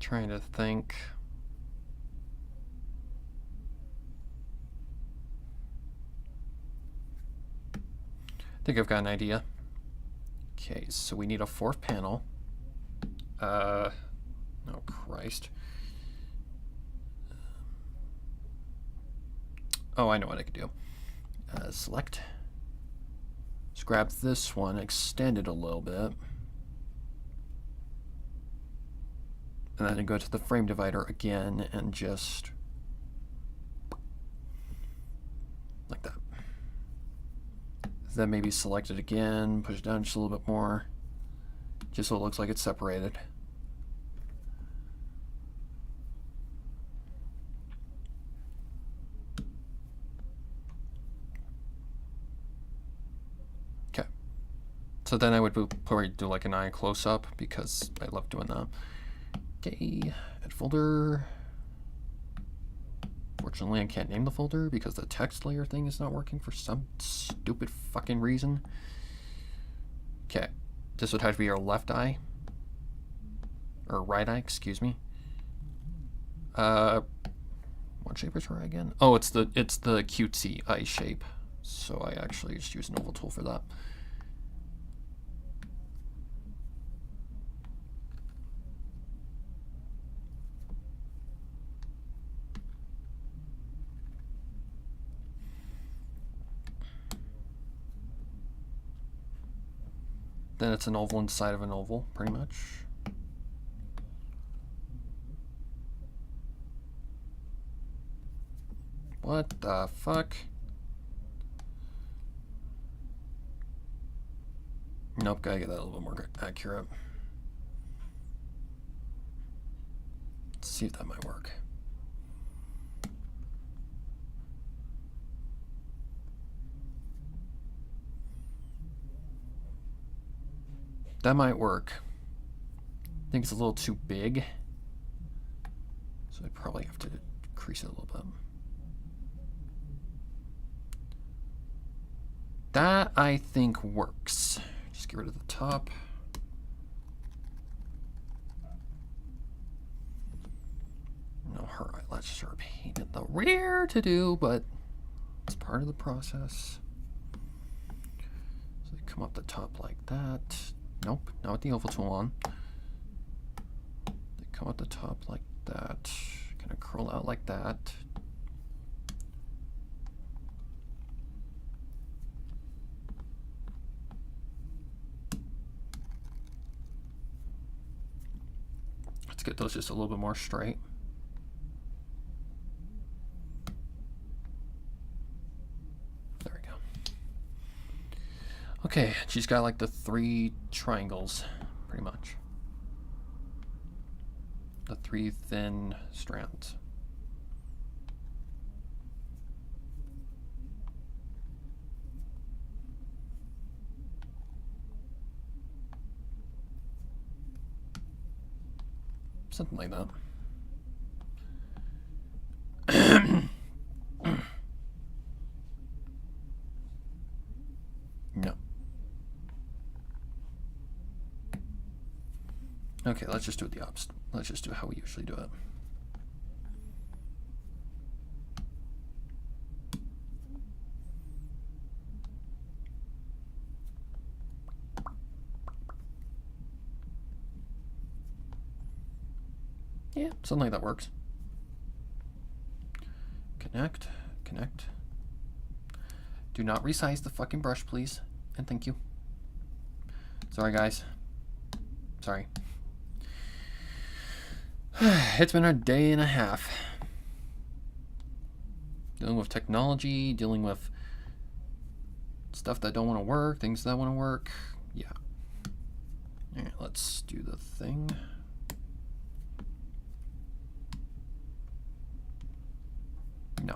Trying to think. I think I've got an idea. Okay, so we need a fourth panel Oh, Christ. Oh, I know what I could do. Select. Let's grab this one, extend it a little bit. And then go to the frame divider again and just like that. Then maybe select it again, push it down just a little bit more, just so it looks like it's separated. Okay. So then I would probably do like an eye close-up because I love doing that. Okay, add folder. Fortunately, I can't name the folder because the text layer thing is not working for some stupid fucking reason. Okay, this would have to be your left eye. Or right eye, excuse me. What shape is her eye again? Oh, it's the cutesy eye shape. So I actually just use an oval tool for that. Then it's an oval inside of an oval, pretty much. What the fuck? Nope, gotta get that a little bit more accurate. Let's see if that might work. That might work. I think it's a little too big. So I probably have to increase it a little bit. That, I think, works. Just get rid of the top. No, her eyelashes are a pain in the rear to do, but it's part of the process. So they come up the top like that. Nope, not with the oval tool on. They come up the top like that. Kind of curl out like that. Let's get those just a little bit more straight. There we go. Okay, she's got like the 3 triangles, pretty much. The 3 thin strands. Something like that. No. Okay, let's just do it the opposite. Let's just do how we usually do it. Yeah, something like that works. Connect, connect. Do not resize the fucking brush, please. And thank you. Sorry, guys. Sorry. It's been a day and a half. Dealing with technology, dealing with stuff that don't want to work, things that want to work. Yeah. Alright, let's do the thing. No.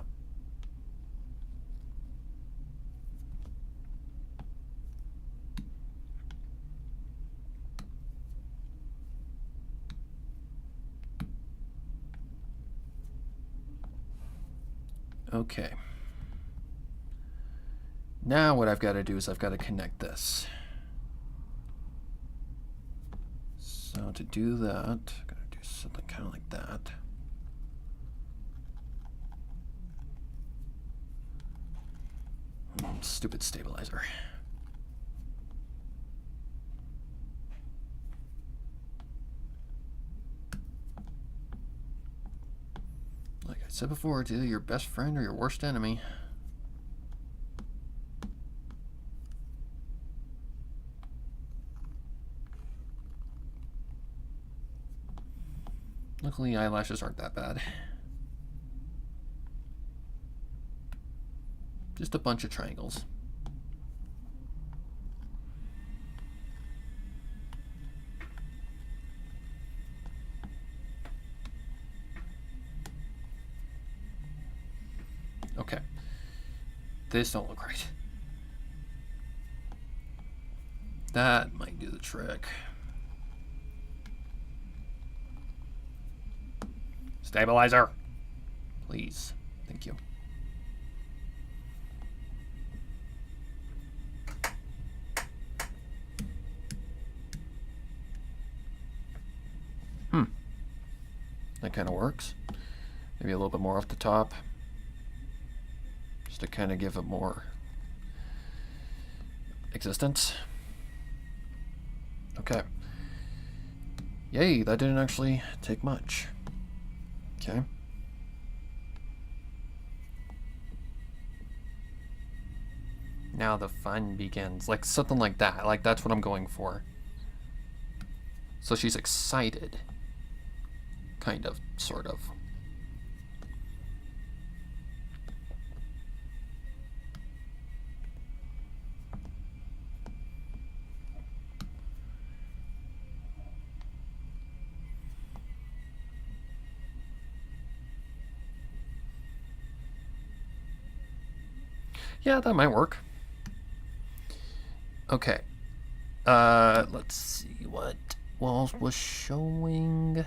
Okay. Now what I've got to do is I've got to connect this. So to do that, I'm going to do something kind of like that. Stupid stabilizer. said before, it's either your best friend or your worst enemy. Luckily, eyelashes aren't that bad. Just a bunch of triangles. Okay. This don't look right. That might do the trick. Stabilizer. Please. Thank you. That kind of works. Maybe a little bit more off the top. Just to kind of give it more existence. Okay. Yay, that didn't actually take much. Okay. Now the fun begins. Like something like that. Like that's what I'm going for. So she's excited. Kind of, sort of. Yeah, that might work. Okay. Let's see what Walls was showing.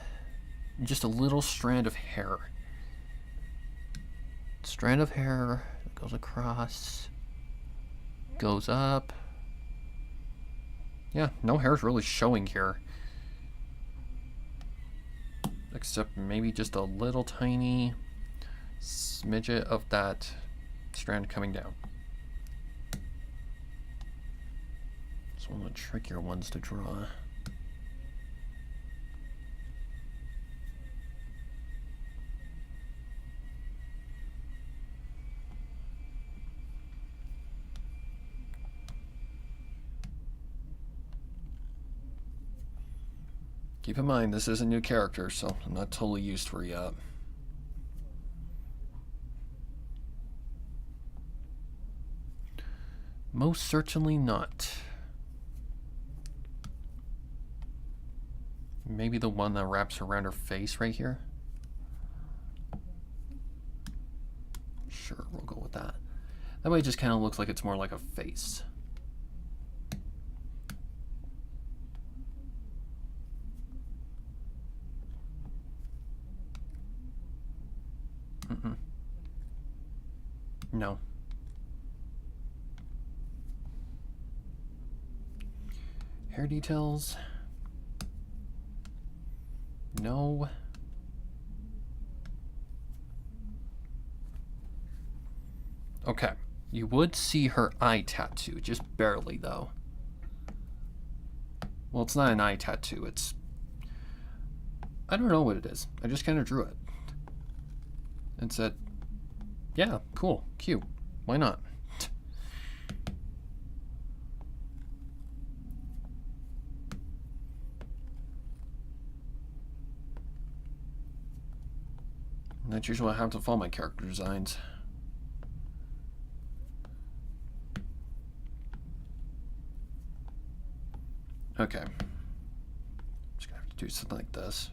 Just a little strand of hair. Strand of hair that goes across, goes up. Yeah, no hair's really showing here. Except maybe just a little tiny smidget of that strand coming down. It's one of the trickier ones to draw. Keep in mind, this is a new character, so I'm not totally used to her yet. Most certainly not. Maybe the one that wraps around her face right here? Sure, we'll go with that. That way it just kind of looks like it's more like a face. No. Hair details. No. Okay. You would see her eye tattoo, just barely though. Well, it's not an eye tattoo, it's... I don't know what it is. I just kind of drew it. And said, yeah, cool, cute. Why not? And that's usually what happens with all my character designs. Okay. Just gonna have to do something like this.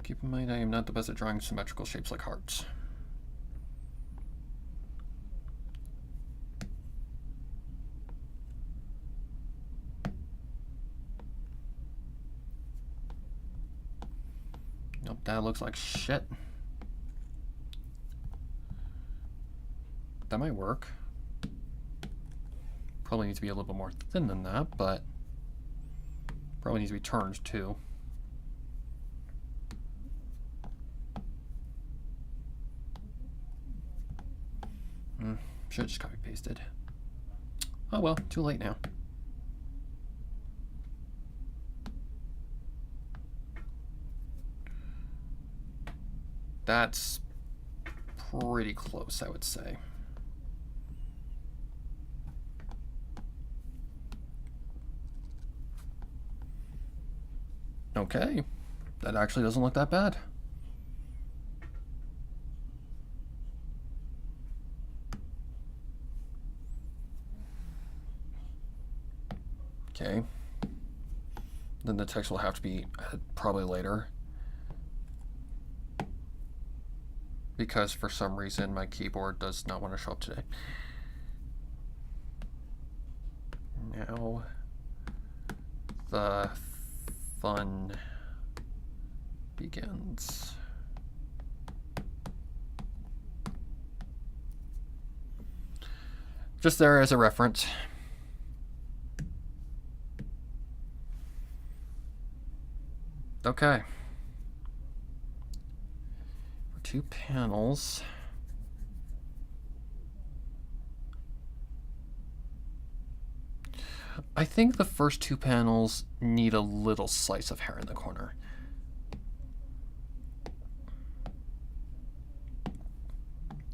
Keep in mind, I am not the best at drawing symmetrical shapes like hearts. Nope, that looks like shit. That might work. Probably needs to be a little bit more thin than that, but probably needs to be turned too. Should have just copy pasted. Oh well, too late now. That's pretty close, I would say. Okay, that actually doesn't look that bad. Okay, then the text will have to be probably later, because for some reason my keyboard does not want to show up today. Now the fun begins. Just there as a reference. Okay. For 2 panels. I think the first 2 panels need a little slice of hair in the corner.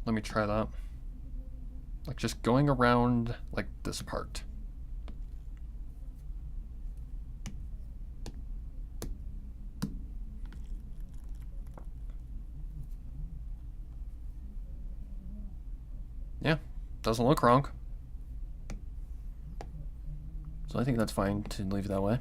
Let me try that. Like just going around like this part. Yeah, doesn't look wrong. So I think that's fine to leave it that way.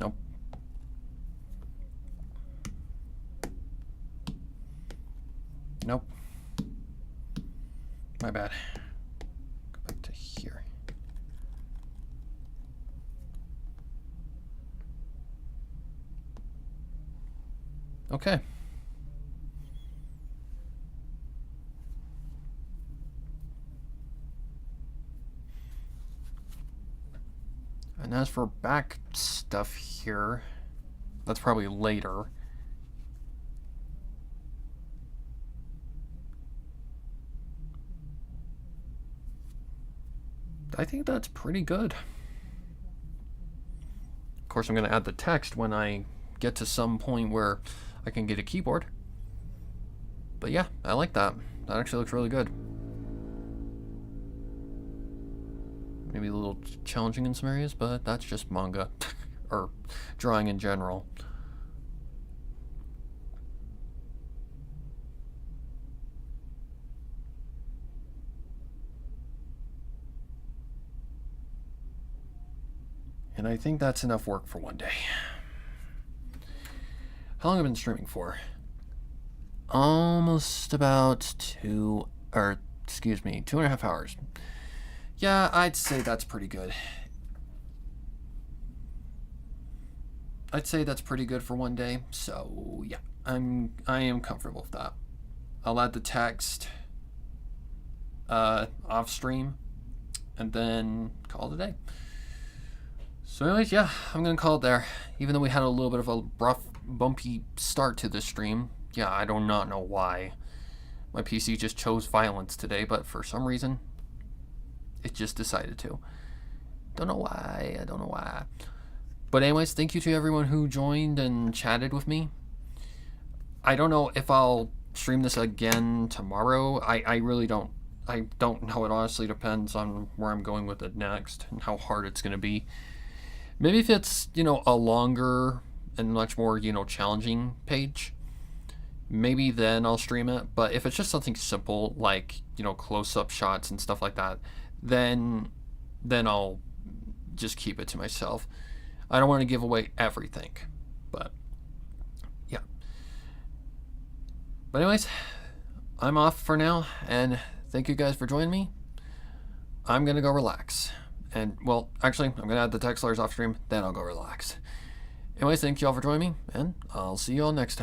Nope. Nope. My bad. Go back to here. Okay. And as for back stuff here, that's probably later. I think that's pretty good. Of course, I'm going to add the text when I get to some point where I can get a keyboard. But yeah, I like that. That actually looks really good. Maybe a little challenging in some areas, but that's just manga or drawing in general. And I think that's enough work for one day. How long have I been streaming for? Almost about 2.5 hours. Yeah, I'd say that's pretty good. I'd say that's pretty good for one day. So yeah, I am comfortable with that. I'll add the text off stream and then call it a day. So anyways, yeah, I'm gonna call it there. Even though we had a little bit of a rough, bumpy start to this stream. Yeah, I do not know why. My PC just chose violence today, but for some reason, it just decided to. Don't know why, I don't know why. But anyways, thank you to everyone who joined and chatted with me. I don't know if I'll stream this again tomorrow. I really don't. I don't know. It honestly depends on where I'm going with it next and how hard it's gonna be. Maybe if it's, a longer and much more, challenging page, maybe then I'll stream it. But if it's just something simple like, close-up shots and stuff like that, then I'll just keep it to myself. I don't want to give away everything, but yeah. But anyways, I'm off for now, and thank you guys for joining me. I'm going to go relax. And, well, actually, I'm going to add the text layers off stream, then I'll go relax. Anyways, thank you all for joining me, and I'll see you all next time.